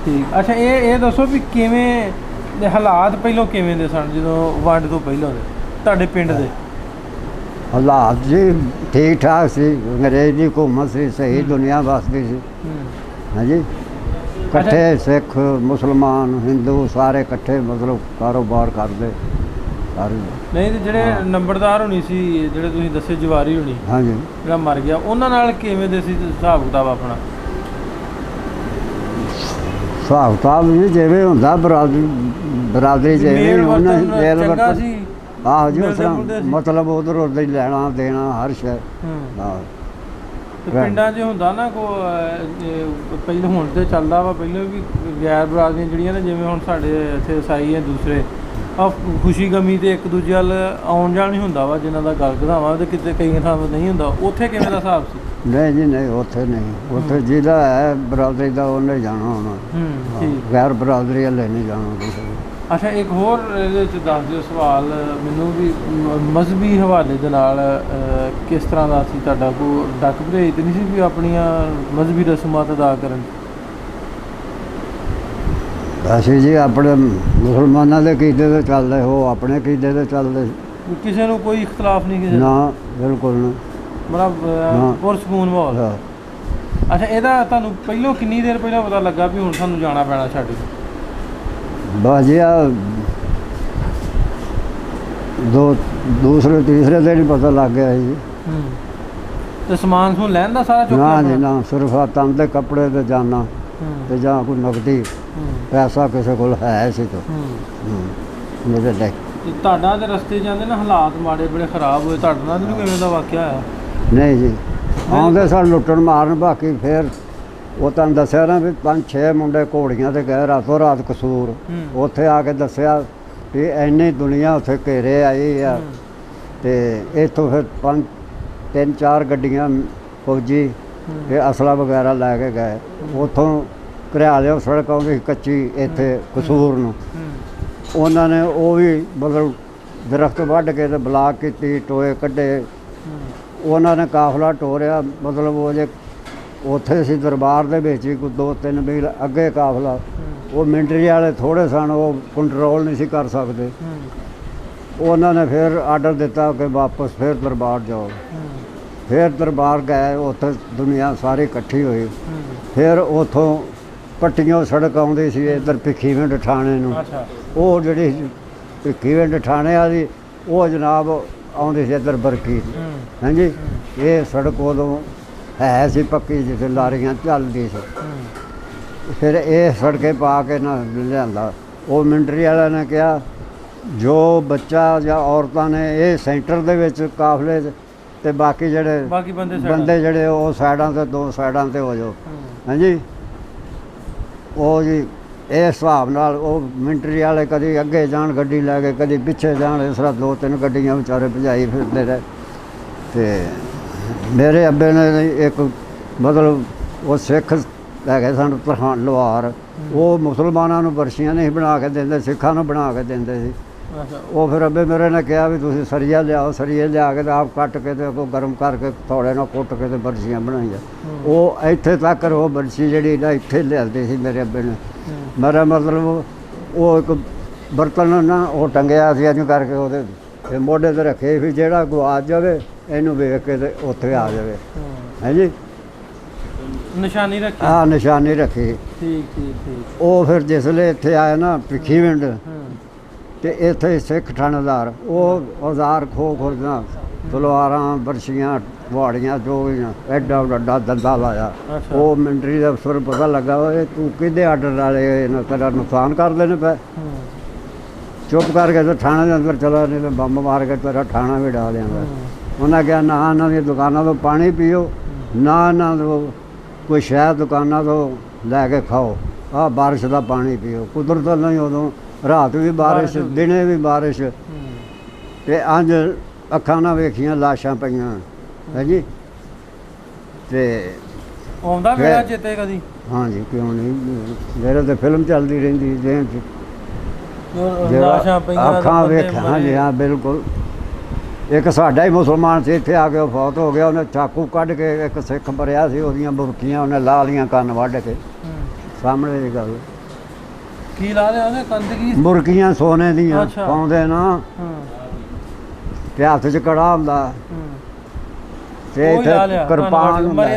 ਠੀਕ। ਅੱਛਾ, ਇਹ ਦੱਸੋ ਵੀ ਕਿਵੇਂ ਦੇ ਹਾਲਾਤ ਪਹਿਲਾਂ ਕਿਵੇਂ ਦੇ ਸਨ ਜਦੋਂ ਵੰਡ ਤੋਂ ਪਹਿਲਾਂ ਦੇ ਤੁਹਾਡੇ ਪਿੰਡ ਦੇ? ਹਾਲਾਤ ਜੀ ਠੀਕ ਠਾਕ ਸੀ। ਅੰਗਰੇਜ਼ ਦੀ ਹਕੂਮਤ ਸੀ, ਸਹੀ ਦੁਨੀਆ ਵਸਦੀ ਸੀ। ਹਾਂਜੀ, ਇਕੱਠੇ ਸਿੱਖ ਮੁਸਲਮਾਨ ਹਿੰਦੂ ਸਾਰੇ ਇਕੱਠੇ ਮਤਲਬ ਕਾਰੋਬਾਰ ਕਰਦੇ ਸਾਰੇ। ਨਹੀਂ ਤੇ ਜਿਹੜੇ ਹਾਂ। ਨੰਬਰਦਾਰ ਹੋਣੀ ਸੀ, ਜਿਹੜੇ ਤੁਸੀਂ ਦੱਸੇ ਜਵਾਰੀ ਹੋਣੀ ਹਾਂਜੀ ਜਿਹੜਾ ਮਰ ਗਿਆ, ਉਹਨਾਂ ਨਾਲ ਕਿਵੇਂ ਦੇ ਸੀ ਹਿਸਾਬ ਕਿਤਾਬ ਆਪਣਾ? ਹਿਸਾਬ ਕਿਤਾਬ ਵੀ ਜਿਵੇਂ ਹੁੰਦਾ ਬਰਾਦਰੀ ਜਿਵੇਂ ਮੇਲ ਉਹਨਾਂ ਵਰਤਨ ਮੇਲ ਚੰਗਾ ਵਰਤਨ ਸੀ। ਆਹੋ ਜੀ ਉਸ ਮਿਲਦੇ ਤਰ੍ਹਾਂ ਜੁਲਦੇ ਸੀ। ਮਤਲਬ ਉਧਰ ਉਧਰ ਹੀ ਲੈਣਾ ਦੇਣਾ ਹਰ ਸ਼ੈ ਆਹੋ ਤੇ ਪਿੰਡਾਂ 'ਚ ਹੁੰਦਾ ਨਾ ਪਹਿਲਾਂ ਹੁਣ ਤੇ ਚੱਲਦਾ ਵਾ, ਪਹਿਲਾਂ ਵੀ ਗੈਰ ਬਰਾਦਰੀਆਂ ਜਿਹੜੀਆਂ ਨੇ, ਜਿਵੇਂ ਹੁਣ ਸਾਡੇ ਇੱਥੇ ਈਸਾਈ ਹੈ ਦੂਸਰੇ, ਆ ਖੁਸ਼ੀ ਗਮੀ ਤੇ ਇੱਕ ਦੂਜੇ ਵੱਲ ਆਉਣ ਜਾਣ ਹੀ ਹੁੰਦਾ ਵਾ, ਜਿਨ੍ਹਾਂ ਦਾ ਗੱਲ ਘਦਾਵਾ ਤੇ ਕਿਤੇ ਕਈ ਥਾਵਾਂ ਨਹੀਂ ਹੁੰਦਾ। ਉੱਥੇ ਕਿਵੇਂ ਦਾ ਹਿਸਾਬ ਸੀ? ਨਹੀਂ ਜੀ ਨਹੀਂ ਉੱਥੇ ਨਹੀਂ, ਉੱਥੇ ਜਿਹਦਾ ਹੈ ਬਰਾਦਰੀ ਦਾ ਉਹਨੇ ਜਾਣਾ ਹੋਣਾ, ਠੀਕ। ਗੈਰ ਬਰਾਦਰੀ ਵਾਲੇ ਨਹੀਂ ਜਾਣਾ ਕਿਸੇ ਨੂੰ। ਅੱਛਾ, ਇੱਕ ਹੋਰ ਇਹਦੇ ਵਿੱਚ ਦੱਸ ਦਿਓ ਸਵਾਲ ਮੈਨੂੰ ਵੀ, ਮਜ਼ਹਬੀ ਹਵਾਲੇ ਦੇ ਨਾਲ ਕਿਸ ਤਰ੍ਹਾਂ ਦਾ ਸੀ ਤੁਹਾਡਾ? ਕੋਈ ਡੱਕ ਭਰੇਜ ਤਾਂ ਨਹੀਂ ਸੀ ਵੀ ਆਪਣੀਆਂ ਮਜ਼ਹਬੀ ਰਸਮਾਂ ਅਦਾ ਕਰਨ? ਅਸੀਂ ਜੀ ਆਪਣੇ ਮੁਸਲਮਾਨਾਂ ਦੇ ਕੀਦੇ ਤੇ ਚੱਲਦੇ, ਉਹ ਆਪਣੇ ਕੀਦੇ ਤੇ ਚੱਲਦੇ, ਕਿਸੇ ਨੂੰ ਕੋਈ ਇਖਤਲਾਫ ਨਹੀਂ ਕਿਸੇ ਨਾ ਬਿਲਕੁਲ ਨਾ। ਬੜਾ ਪੁਰਸਕੂਨ ਮਾਹੌਲ। ਹਾਂ। ਅੱਛਾ, ਇਹਦਾ ਤੁਹਾਨੂੰ ਪਹਿਲੋਂ ਕਿੰਨੀ ਦੇਰ ਪਹਿਲਾਂ ਪਤਾ ਲੱਗਾ ਵੀ ਹੁਣ ਸਾਨੂੰ ਜਾਣਾ ਪੈਣਾ ਛੱਡ ਕੇ? ਬਸ ਜੀ ਦੂਸਰੇ ਤੀਸਰੇ ਦਿਨ ਹੀ ਪਤਾ ਲੱਗ ਗਿਆ ਜੀ। ਤੇ ਸਮਾਨ ਸਮੂਨ ਲੈਣ ਦਾ ਸਾਰਾ ਚੁੱਕ ਨਾ ਜੀ ਲਿਆ? ਨਾ, ਸਿਰਫ ਆ ਤਨ ਦੇ ਕੱਪੜੇ ਤੇ ਜਾਣਾ ਤੇ ਜਾਂ ਕੋਈ ਨਕਦੀ ਪੈਸਾ ਕਿਸੇ ਕੋਲ ਹੈ ਸੀ ਤਾਂ ਮੇਰੇ ਲੈ। ਤੇ ਤੁਹਾਡਾ ਤੇ ਰਸਤੇ ਜਾਂਦੇ ਨਾ ਹਾਲਾਤ ਮਾੜੇ ਬੜੇ ਖਰਾਬ ਹੋਏ, ਤੁਹਾਡੇ ਨਾਲ ਨਹੀਂ ਕਿਵੇਂ ਦਾ ਵਾਕਿਆ ਹੋਇਆ? ਨਹੀਂ ਜੀ, ਆਉਂਦੇ ਸਨ ਲੁੱਟਣ ਮਾਰਨ, ਬਾਕੀ ਫਿਰ ਉਹ ਤੁਹਾਨੂੰ ਦੱਸਿਆ ਨਾ ਵੀ 5-6 ਮੁੰਡੇ ਘੋੜੀਆਂ ਤੇ ਗਏ ਰਾਤੋਂ ਰਾਤ ਕਸੂਰ। ਉੱਥੇ ਆ ਕੇ ਦੱਸਿਆ ਵੀ ਇੰਨੀ ਦੁਨੀਆ ਉੱਥੇ ਘੇਰੇ ਆਈ ਆ, ਤੇ ਇੱਥੋਂ ਫਿਰ 3-4 ਗੱਡੀਆਂ ਫੌਜੀ ਤੇ ਅਸਲਾ ਵਗੈਰਾ ਲੈ ਕੇ ਗਏ। ਉੱਥੋਂ ਘਰਿਆਲਿਓ ਸੜਕ ਆਉਂਦੀ ਸੀ ਕੱਚੀ ਇੱਥੇ ਕਸੂਰ ਨੂੰ, ਉਹਨਾਂ ਨੇ ਉਹ ਵੀ ਮਤਲਬ ਦਰਖਤ ਵੱਢ ਕੇ ਤੇ ਬਲਾਕ ਕੀਤੀ, ਟੋਏ ਕੱਢੇ, ਉਹਨਾਂ ਨੇ ਕਾਫਲਾ ਟੋਰਿਆ। ਮਤਲਬ ਉਹ ਜੇ ਉੱਥੇ ਸੀ ਦਰਬਾਰ ਦੇ ਵਿੱਚ ਹੀ ਕੋਈ 2-3 ਮੀਲ ਅੱਗੇ ਕਾਫਲਾ, ਉਹ ਮਿਲਟਰੀ ਵਾਲੇ ਥੋੜ੍ਹੇ ਸਨ, ਉਹ ਕੰਟਰੋਲ ਨਹੀਂ ਸੀ ਕਰ ਸਕਦੇ। ਉਹਨਾਂ ਨੇ ਫਿਰ ਆਰਡਰ ਦਿੱਤਾ ਕਿ ਵਾਪਸ ਫਿਰ ਦਰਬਾਰ ਜਾਓ। ਫਿਰ ਦਰਬਾਰ ਗਏ, ਉੱਥੇ ਦੁਨੀਆ ਸਾਰੀ ਇਕੱਠੀ ਹੋਈ। ਫਿਰ ਉੱਥੋਂ ਪੱਟੀਆਂ ਸੜਕ ਆਉਂਦੀ ਸੀ ਇੱਧਰ ਭਿੱਖੀਵਿੰਡ ਠਾਣੇ ਨੂੰ, ਉਹ ਜਿਹੜੀ ਭਿੱਖੀਵਿੰਡ ਠਾਣੇ ਵਾਲੀ ਉਹ ਜਨਾਬ ਆਉਂਦੀ ਸੀ ਇੱਧਰ ਬਰਕੀ। ਹਾਂਜੀ, ਇਹ ਸੜਕ ਉਦੋਂ ਹੈ ਸੀ ਪੱਕੀ, ਜਿੱਥੇ ਲਾਰੀਆਂ ਚੱਲਦੀ ਸੀ। ਫਿਰ ਇਹ ਸੜਕੇ ਪਾ ਕੇ ਨਾ ਲਿਆਂਦਾ। ਉਹ ਮਿਲਟਰੀ ਵਾਲਿਆਂ ਨੇ ਕਿਹਾ ਜੋ ਬੱਚਾ ਜਾਂ ਔਰਤਾਂ ਨੇ ਇਹ ਸੈਂਟਰ ਦੇ ਵਿੱਚ ਕਾਫਲੇ 'ਚ, ਤੇ ਬਾਕੀ ਬੰਦੇ ਜਿਹੜੇ ਉਹ ਸਾਈਡਾਂ ਤੇ, 2 ਸਾਈਡਾਂ ਤੇ ਹੋ ਜਾਓ। ਹਾਂਜੀ, ਉਹ ਜੀ ਇਸ ਹਿਸਾਬ ਨਾਲ ਉਹ ਮਿਲਟਰੀ ਵਾਲੇ ਕਦੀ ਅੱਗੇ ਜਾਣ ਗੱਡੀ ਲੈ ਕੇ, ਕਦੀ ਪਿੱਛੇ ਜਾਣ, ਇਸ ਤਰ੍ਹਾਂ 2-3 ਗੱਡੀਆਂ ਵਿਚਾਰੇ ਭਜਾਈ ਫਿਰਦੇ ਰਹੇ। ਤੇ ਮੇਰੇ ਅੱਬੇ ਨੇ ਇੱਕ ਮਤਲਬ ਉਹ ਸਿੱਖ ਹੈਗੇ ਸਨ ਤਰਖਾਨ ਲੁਹਾਰ, ਉਹ ਮੁਸਲਮਾਨਾਂ ਨੂੰ ਬਰਸ਼ੀਆਂ ਨਹੀਂ ਬਣਾ ਕੇ ਦਿੰਦੇ, ਸਿੱਖਾਂ ਨੂੰ ਬਣਾ ਕੇ ਦਿੰਦੇ ਸੀ। ਉਹ ਫਿਰ ਅੱਬੇ ਮੇਰੇ ਨੇ ਕਿਹਾ ਵੀ ਤੁਸੀਂ ਸਰੀਆ ਲਿਆਓ, ਸਰੀਏ ਲਿਆ ਕੇ ਤੇ ਆਪ ਕੱਟ ਕੇ ਤੇ ਉਹ ਗਰਮ ਕਰਕੇ ਥੋੜੇ ਨਾਲ ਕੁੱਟ ਕੇ ਤੇ ਬਰਸ਼ੀਆਂ ਬਣਾਈਆਂ। ਉਹ ਇੱਥੇ ਤੱਕ ਉਹ ਬਰਸ਼ੀ ਜਿਹੜੀ ਨਾ ਇੱਥੇ ਲਿਆਂਦੀ ਸੀ ਮੇਰੇ ਅੱਬੇ ਨੇ। ਮੇਰਾ ਮਤਲਬ ਉਹ ਇੱਕ ਬਰਤਨ ਨਾ ਉਹ ਟੰਗਿਆ ਸੀ ਇਹਨੂੰ ਕਰਕੇ, ਉਹਦੇ ਮੋਢੇ 'ਤੇ ਰੱਖੇ ਵੀ ਜਿਹੜਾ ਗੁਆਚ ਜਾਵੇ ਇਹਨੂੰ ਵੇਖ ਕੇ ਤੇ ਉੱਥੇ ਆ ਜਾਵੇ। ਹਾਂਜੀ, ਨਿਸ਼ਾਨੀ ਰੱਖੀ? ਹਾਂ, ਨਿਸ਼ਾਨੀ ਰੱਖੀ। ਠੀਕ। ਉਹ ਫਿਰ ਜਿਸਲੇ ਇੱਥੇ ਆਏ ਨਾ ਭਿੱਖੀਵਿੰਡ, ਤੇ ਇੱਥੇ ਸਿੱਖ ਥਾਣੇਦਾਰ ਉਹ ਔਜ਼ਾਰ ਖੋਲ੍ਹਦਾ, ਤਲਵਾਰਾਂ, ਬਰਸ਼ੀਆਂ, ਵਾੜੀਆਂ, ਜੋ ਵੀ ਐਡਾ ਵੱਡਾ ਦੰਦਾ ਲਾਇਆ। ਉਹ ਮਿਲਟਰੀ ਦੇ ਅਫਸਰ ਨੂੰ ਪਤਾ ਲੱਗਾ, ਓਏ ਤੂੰ ਕਿਹਦੇ ਆਰਡਰ ਵਾਲੇ ਇਹਨਾਂ ਤੇਰਾ ਨੁਕਸਾਨ ਕਰਦੇ ਨੇ ਪਏ। ਚੁੱਪ ਕਰਕੇ ਤੇ ਥਾਣੇ ਦੇ ਅੰਦਰ ਚਲਾ, ਨਹੀਂ ਤਾਂ ਬੰਬ ਮਾਰ ਕੇ ਤੇਰਾ ਥਾਣਾ ਵੀ ਡਾ ਦਿਆਂਗਾ। ਉਹਨਾਂ ਕਿਹਾ ਨਾ ਇਹਨਾਂ ਦੀਆਂ ਦੁਕਾਨਾਂ ਤੋਂ ਪਾਣੀ ਪੀਓ, ਨਾ ਇਹਨਾਂ ਤੋਂ ਕੋਈ ਸ਼ਾਇਦ ਦੁਕਾਨਾਂ ਤੋਂ ਲੈ ਕੇ ਖਾਓ, ਆਹ ਬਾਰਿਸ਼ ਦਾ ਪਾਣੀ ਪੀਓ। ਕੁਦਰਤ ਨਹੀਂ, ਉਦੋਂ ਰਾਤ ਵੀ ਬਾਰਿਸ਼, ਦਿਨੇ ਵੀ ਬਾਰਿਸ਼, ਤੇ ਅੰਜ ਅੱਖਾਂ ਨਾਲ ਵੇਖੀਆਂ ਲਾਸ਼ਾਂ ਪਈਆਂ। ਹਾਂਜੀ, ਤੇ ਆਉਂਦਾ ਵੇਲਾ ਚੇਤੇ ਕਦੀ? ਹਾਂਜੀ, ਕਿਉਂ ਨਹੀਂ, ਮੇਰੇ ਤੇ ਫਿਲਮ ਚੱਲਦੀ ਰਹਿੰਦੀ ਜਿਹਨ 'ਚ ਲਾਸ਼ਾਂ ਪਈਆਂ, ਅੱਖਾਂ ਵੇਖ। ਹਾਂਜੀ ਹਾਂ, ਬਿਲਕੁਲ। ਇੱਕ ਸਾਡਾ ਹੀ ਮੁਸਲਮਾਨ ਸੀ, ਇੱਥੇ ਆ ਕੇ ਉਹ ਫੌਤ ਹੋ ਗਿਆ। ਉਹਨੇ ਚਾਕੂ ਕੱਢ ਕੇ ਇੱਕ ਸਿੱਖ ਮਰਿਆ ਸੀ, ਉਹਦੀਆਂ ਬੁਰਕੀਆਂ ਉਹਨੇ ਲਾ ਲੀਆਂ ਕੰਨ ਵੱਢ ਕੇ। ਸਾਹਮਣੇ ਦੀ ਗੱਲ। ਕੀ ਲਾ ਲਿਆ ਉਹਨੇ ਕੰਨ 'ਤੇ? ਕੀ? ਬੁਰਕੀਆਂ ਸੋਨੇ ਦੀਆਂ ਪਾਉਂਦੇ ਨਾ, ਤੇ ਹੱਥ 'ਚ ਕੜਾ ਹੁੰਦਾ, ਤੇ ਇੱਥੇ ਕਿਰਪਾਨ ਹੁੰਦਾ।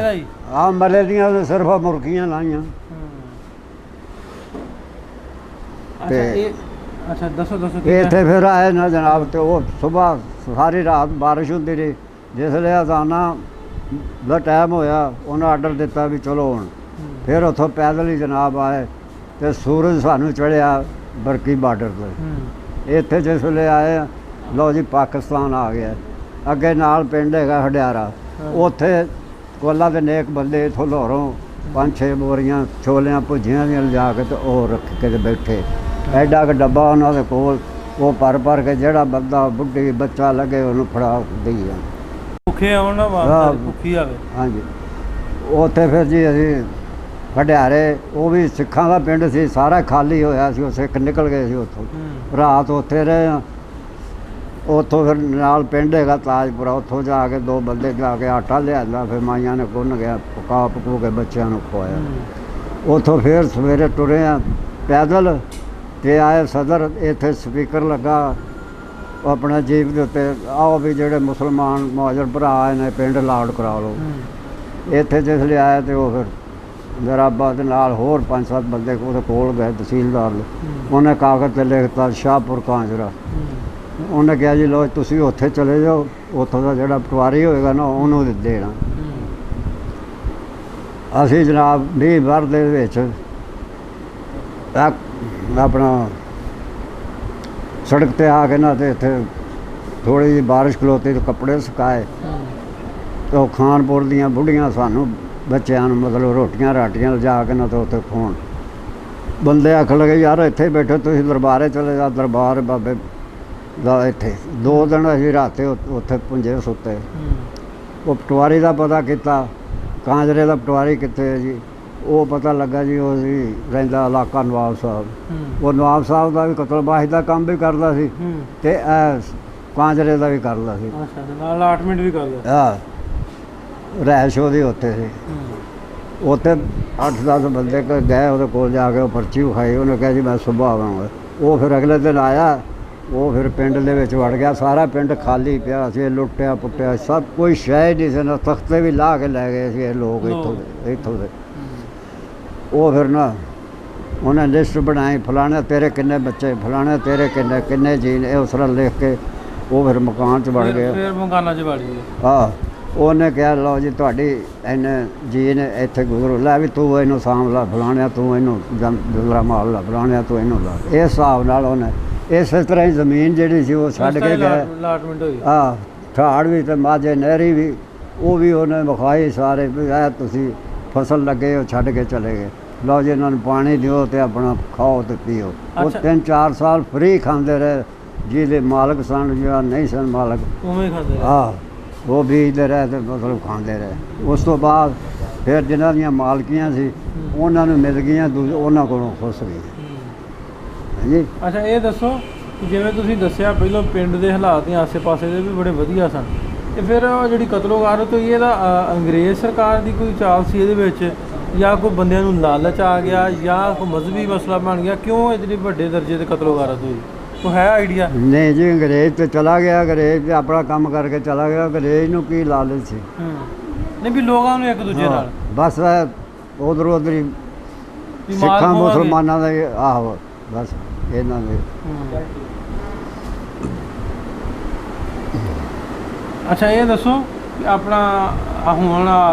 ਆਹ ਮਰੇ ਦੀਆਂ ਸਿਰਫ ਮੁਰਕੀਆਂ ਲਾਈਆਂ। ਅੱਛਾ ਇਹ ਅੱਛਾ ਦੱਸੋ ਇੱਥੇ ਫਿਰ ਆਏ ਨਾ ਜਨਾਬ, ਤੇ ਉਹ ਸਵੇਰ ਸਾਰੀ ਰਾਤ ਬਾਰਿਸ਼ ਹੁੰਦੀ ਰਹੀ। ਜਿਸਲੇ ਅਜ਼ਾਨਾ ਦਾ ਟਾਈਮ ਹੋਇਆ ਉਹਨਾਂ ਆਰਡਰ ਦਿੱਤਾ ਵੀ ਚਲੋ ਹੁਣ। ਫਿਰ ਉੱਥੋਂ ਪੈਦਲ ਹੀ ਜਨਾਬ ਆਏ ਤੇ ਸੂਰਜ ਸਾਨੂੰ ਚੜ੍ਹਿਆ ਬਰਕੀ ਬਾਰਡਰ 'ਤੇ। ਇੱਥੇ ਜਿਸ ਵੇਲੇ ਆਏ ਲਓ ਜੀ ਪਾਕਿਸਤਾਨ ਆ ਗਿਆ। ਅੱਗੇ ਨਾਲ ਪਿੰਡ ਹੈਗਾ ਹਡਿਆਰਾ, ਉੱਥੇ ਕੋਲਾ ਦੇ ਨੇਕ ਬੰਦੇ ਇੱਥੋਂ ਲਾਹੌਰੋਂ 5-6 ਬੋਰੀਆਂ ਛੋਲਿਆਂ ਭੁੱਜੀਆਂ ਦੀਆਂ ਲਿਜਾ ਕੇ ਤੇ ਉਹ ਰੱਖ ਕੇ ਤੇ ਬੈਠੇ। ਐਡਾ ਕੁ ਡੱਬਾ ਉਹਨਾਂ ਦੇ ਕੋਲ, ਉਹ ਭਰ ਕੇ ਜਿਹੜਾ ਬੰਦਾ ਬੁੱਢੀ ਬੱਚਾ ਲੱਗੇ ਉਹਨੂੰ ਫੜਾ ਦਈ ਜਾਣ। ਭੁੱਖੇ ਆਉਣ ਨਾ ਵਾਪਸ ਭੁੱਖੀ ਆਵੇ। ਹਾਂਜੀ ਉੱਥੇ ਫਿਰ ਜੀ ਅਸੀਂ ਹਡਿਆਰੇ, ਉਹ ਵੀ ਸਿੱਖਾਂ ਦਾ ਪਿੰਡ ਸੀ, ਸਾਰਾ ਖਾਲੀ ਹੋਇਆ ਸੀ, ਉਹ ਸਿੱਖ ਨਿਕਲ ਗਏ ਸੀ ਉੱਥੋਂ। ਰਾਤ ਉੱਥੇ ਰਹੇ ਹਾਂ। ਉੱਥੋਂ ਫਿਰ ਨਾਲ ਪਿੰਡ ਹੈਗਾ ਤਾਜਪੁਰਾ, ਉੱਥੋਂ ਜਾ ਕੇ 2 ਬੰਦੇ ਜਾ ਕੇ ਆਟਾ ਲਿਆਂਦਾ, ਫਿਰ ਮਾਈਆਂ ਨੇ ਗੁੰਨ ਗਿਆ, ਪਕਾ ਪਕੂ ਕੇ ਬੱਚਿਆਂ ਨੂੰ ਖਵਾਇਆ। ਉੱਥੋਂ ਫਿਰ ਸਵੇਰੇ ਟੁਰੇ ਆ ਪੈਦਲ ਤੇ ਆਏ ਸਦਰ। ਇੱਥੇ ਸਪੀਕਰ ਲੱਗਾ ਆਪਣਾ ਜੀਪ ਦੇ ਉੱਤੇ, ਆਓ ਵੀ ਜਿਹੜੇ ਮੁਸਲਮਾਨ ਮੁਹਾਜਰ ਭਰਾ ਆਏ ਨੇ ਪਿੰਡ ਲਾਊਡ ਕਰਾ ਲਓ। ਇੱਥੇ ਜਿਸ ਲਈ ਆਏ ਤੇ ਉਹ ਫਿਰ ਜਰਾਬਾ ਦੇ ਨਾਲ ਹੋਰ 5-7 ਬੰਦੇ ਉਹਦੇ ਕੋਲ ਗਏ ਤਹਿਸੀਲਦਾਰ ਨੂੰ। ਉਹਨੇ ਕਾਗਜ਼ 'ਤੇ ਲਿਖਤਾ ਸ਼ਾਹਪੁਰ ਕਾਂਜਰਾ। ਉਹਨੇ ਕਿਹਾ ਜੀ ਲੋ ਤੁਸੀਂ ਉੱਥੇ ਚਲੇ ਜਾਓ, ਉੱਥੋਂ ਦਾ ਜਿਹੜਾ ਪਟਵਾਰੀ ਹੋਏਗਾ ਨਾ ਉਹਨੂੰ ਦੇਣਾ। ਅਸੀਂ ਜਨਾਬ 20 ਵਾਰ ਦੇ ਵਿੱਚ ਆਪਣਾ ਸੜਕ 'ਤੇ ਆ ਕੇ ਨਾ ਤੇ ਇੱਥੇ ਥੋੜ੍ਹੀ ਜਿਹੀ ਬਾਰਿਸ਼ ਖਲੋਤੀ ਤੇ ਕੱਪੜੇ ਸੁਕਾਏ। ਤੇ ਉਹ ਖਾਨਪੁਰ ਦੀਆਂ ਬੁੱਢੀਆਂ ਸਾਨੂੰ ਬੱਚਿਆਂ ਨੂੰ ਮਤਲਬ ਰੋਟੀਆਂ ਰਾਟੀਆਂ ਲਿਜਾ ਕੇ ਨਾ ਤੇ ਉੱਥੇ ਖਵਾਉਣ। ਬੰਦੇ ਆਖਣ ਲੱਗੇ ਯਾਰ ਇੱਥੇ ਬੈਠੋ, ਤੁਸੀਂ ਦਰਬਾਰੇ ਚਲੇ ਜਾ, ਦਰਬਾਰ ਬਾਬੇ ਦਾ ਇੱਥੇ 2 ਦਿਨ ਅਸੀਂ ਰਾਤੇ ਉੱਥੇ ਪੁੰਜੇ ਸੁੱਤੇ। ਉਹ ਪਟਵਾਰੀ ਦਾ ਪਤਾ ਕੀਤਾ, ਕਾਂਜਰੇ ਦਾ ਪਟਵਾਰੀ ਕਿੱਥੇ ਹੈ ਜੀ, ਉਹ ਪਤਾ ਲੱਗਾ ਜੀ ਉਹ ਸੀ ਰਹਿੰਦਾ ਇਲਾਕਾ ਨਵਾਬ ਸਾਹਿਬ। ਉਹ ਨਵਾਬ ਸਾਹਿਬ ਦਾ ਵੀ ਕਤਲਬਾਜ਼ੀ ਦਾ ਕੰਮ ਵੀ ਕਰਦਾ ਸੀ ਤੇ ਕਾਂਜਰੇ ਦਾ ਵੀ ਕਰਦਾ ਸੀ। ਨਾਲ ਅਲਾਟਮੈਂਟ ਵੀ ਕਰਦਾ। ਹਾਂ, ਰਹਿਸ਼ ਉਹਦੀ ਉੱਥੇ ਸੀ। ਉੱਥੇ 8-10 ਬੰਦੇ ਗਏ ਉਹਦੇ ਕੋਲ ਜਾ ਕੇ, ਉਹ ਪਰਚੀ ਵਿਖਾਈ। ਉਹਨੇ ਕਿਹਾ ਜੀ ਮੈਂ ਸੁਬਾਹ ਆਵਾਂਗਾ। ਉਹ ਫਿਰ ਅਗਲੇ ਦਿਨ ਆਇਆ, ਉਹ ਫਿਰ ਪਿੰਡ ਦੇ ਵਿੱਚ ਵੜ ਗਿਆ। ਸਾਰਾ ਪਿੰਡ ਖਾਲੀ ਪਿਆ ਸੀ, ਲੁੱਟਿਆ ਪੁੱਟਿਆ ਸਭ, ਕੋਈ ਸ਼ੈ ਨਹੀਂ ਸੀ ਨਾ। ਤਖਤੇ ਵੀ ਲਾ ਕੇ ਲੈ ਗਏ ਸੀ ਇਹ ਲੋਕ ਇੱਥੋਂ ਦੇ। ਉਹ ਫਿਰ ਨਾ ਉਹਨੇ ਲਿਸਟ ਬਣਾਈ, ਫਲਾਣੇ ਤੇਰੇ ਕਿੰਨੇ ਬੱਚੇ, ਫਲਾਣੇ ਤੇਰੇ ਕਿੰਨੇ ਜੀ ਨੇ, ਉਸ ਤਰ੍ਹਾਂ ਲਿਖ ਕੇ ਉਹ ਫਿਰ ਮਕਾਨ 'ਚ ਵੜ ਗਿਆ। ਫਿਰ ਮਕਾਨਾਂ 'ਚ ਵੜ ਗਏ। ਹਾਂ, ਉਹਨੇ ਕਿਹਾ ਲਓ ਜੀ ਤੁਹਾਡੀ ਇੰਨੇ ਜੀ ਨੇ ਇੱਥੇ ਗੁਜ਼ਰੋ, ਲੈ ਵੀ ਤੂੰ ਇਹਨੂੰ ਸਾਂਭ ਲਾ, ਫਲਾਣਿਆ ਤੂੰ ਇਹਨੂੰ ਜੰਦਰਾ ਮਾਰ ਲਾ, ਫਲਾਣਿਆ ਤੂੰ ਇਹਨੂੰ ਲਾ। ਇਸ ਹਿਸਾਬ ਨਾਲ ਉਹਨੇ ਇਸੇ ਤਰ੍ਹਾਂ ਹੀ ਜ਼ਮੀਨ ਜਿਹੜੀ ਸੀ ਉਹ ਛੱਡ ਕੇ ਗਏ। ਅਲਾਟਮੈਂਟ ਹੋਈ। ਹਾਂ, ਠਾੜ ਵੀ ਤੇ ਮਾਝੇ ਨਹਿਰੀ ਵੀ, ਉਹ ਵੀ ਉਹਨੇ ਵਿਖਾਈ ਸਾਰੇ ਵੀ ਇਹ ਤੁਸੀਂ ਫਸਲ ਲੱਗੇ ਉਹ ਛੱਡ ਕੇ ਚਲੇ ਗਏ। ਲਓ ਜੀ ਇਹਨਾਂ ਨੂੰ ਪਾਣੀ ਦਿਓ ਤੇ ਆਪਣਾ ਖਾਓ ਤੇ ਪੀਓ। ਉਹ 3-4 ਸਾਲ ਫਰੀ ਖਾਂਦੇ ਰਹੇ, ਜਿਹਦੇ ਮਾਲਕ ਸਨ ਜਾਂ ਨਹੀਂ ਸਨ ਮਾਲਕ ਉਵੇਂ ਖਾਂਦੇ ਰਹੇ। ਹਾਂ, ਉਹ ਬੀਜਦੇ ਰਹੇ ਤੇ ਮਤਲਬ ਖਾਂਦੇ ਰਹੇ। ਉਸ ਤੋਂ ਬਾਅਦ ਫਿਰ ਜਿਨ੍ਹਾਂ ਦੀਆਂ ਮਾਲਕੀਆਂ ਸੀ ਉਹਨਾਂ ਨੂੰ ਮਿਲ ਗਈਆਂ, ਉਹਨਾਂ ਕੋਲੋਂ ਖੁੱਸ ਗਏ। ਹਾਂਜੀ। ਅੱਛਾ ਇਹ ਦੱਸੋ ਕਿ ਜਿਵੇਂ ਤੁਸੀਂ ਦੱਸਿਆ ਪਹਿਲਾਂ ਪਿੰਡ ਦੇ ਹਾਲਾਤ ਜਾਂ ਆਸੇ-ਪਾਸੇ ਦੇ ਵੀ ਬੜੇ ਵਧੀਆ ਸਨ, ਤੇ ਫਿਰ ਜਿਹੜੀ ਕਤਲੋਗਾਰਤ ਹੋਈ ਇਹਦਾ ਅੰਗਰੇਜ਼ ਸਰਕਾਰ ਦੀ ਕੋਈ ਚਾਲ ਸੀ ਇਹਦੇ ਵਿੱਚ, ਜਾਂ ਕੋਈ ਬੰਦਿਆਂ ਨੂੰ ਲਾਲਚ ਆ ਗਿਆ, ਜਾਂ ਕੋਈ ਮਜ਼ਹਬੀ ਮਸਲਾ ਬਣ ਗਿਆ? ਕਿਉਂ ਇਹ ਜਿਹੜੀ ਵੱਡੇ ਦਰਜੇ ਤੇ ਕਤਲੋਗਾਰਤ ਹੋਈ? ਕੋਈ ਹੈ ਆਈਡੀਆ? ਨਹੀਂ ਜੀ, ਅੰਗਰੇਜ਼ ਤੇ ਚਲਾ ਗਿਆ, ਅੰਗਰੇਜ਼ ਤੇ ਆਪਣਾ ਕੰਮ ਕਰਕੇ ਚਲਾ ਗਿਆ। ਅੰਗਰੇਜ਼ ਨੂੰ ਕੀ ਲਾਲਚ ਸੀ? ਨਹੀਂ ਵੀ ਲੋਕਾਂ ਨੂੰ ਇੱਕ ਦੂਜੇ ਨਾਲ ਬਸ ਉਧਰ ਹੀ ਸਿੱਖਾਂ ਮੁਸਲਮਾਨਾਂ ਦਾ ਆਹੋ ਬਸ ਇਹਨਾਂ ਦੇ। ਅੱਛਾ ਇਹ ਦੱਸੋ ਕਿ ਆਪਣਾ ਹੁਣ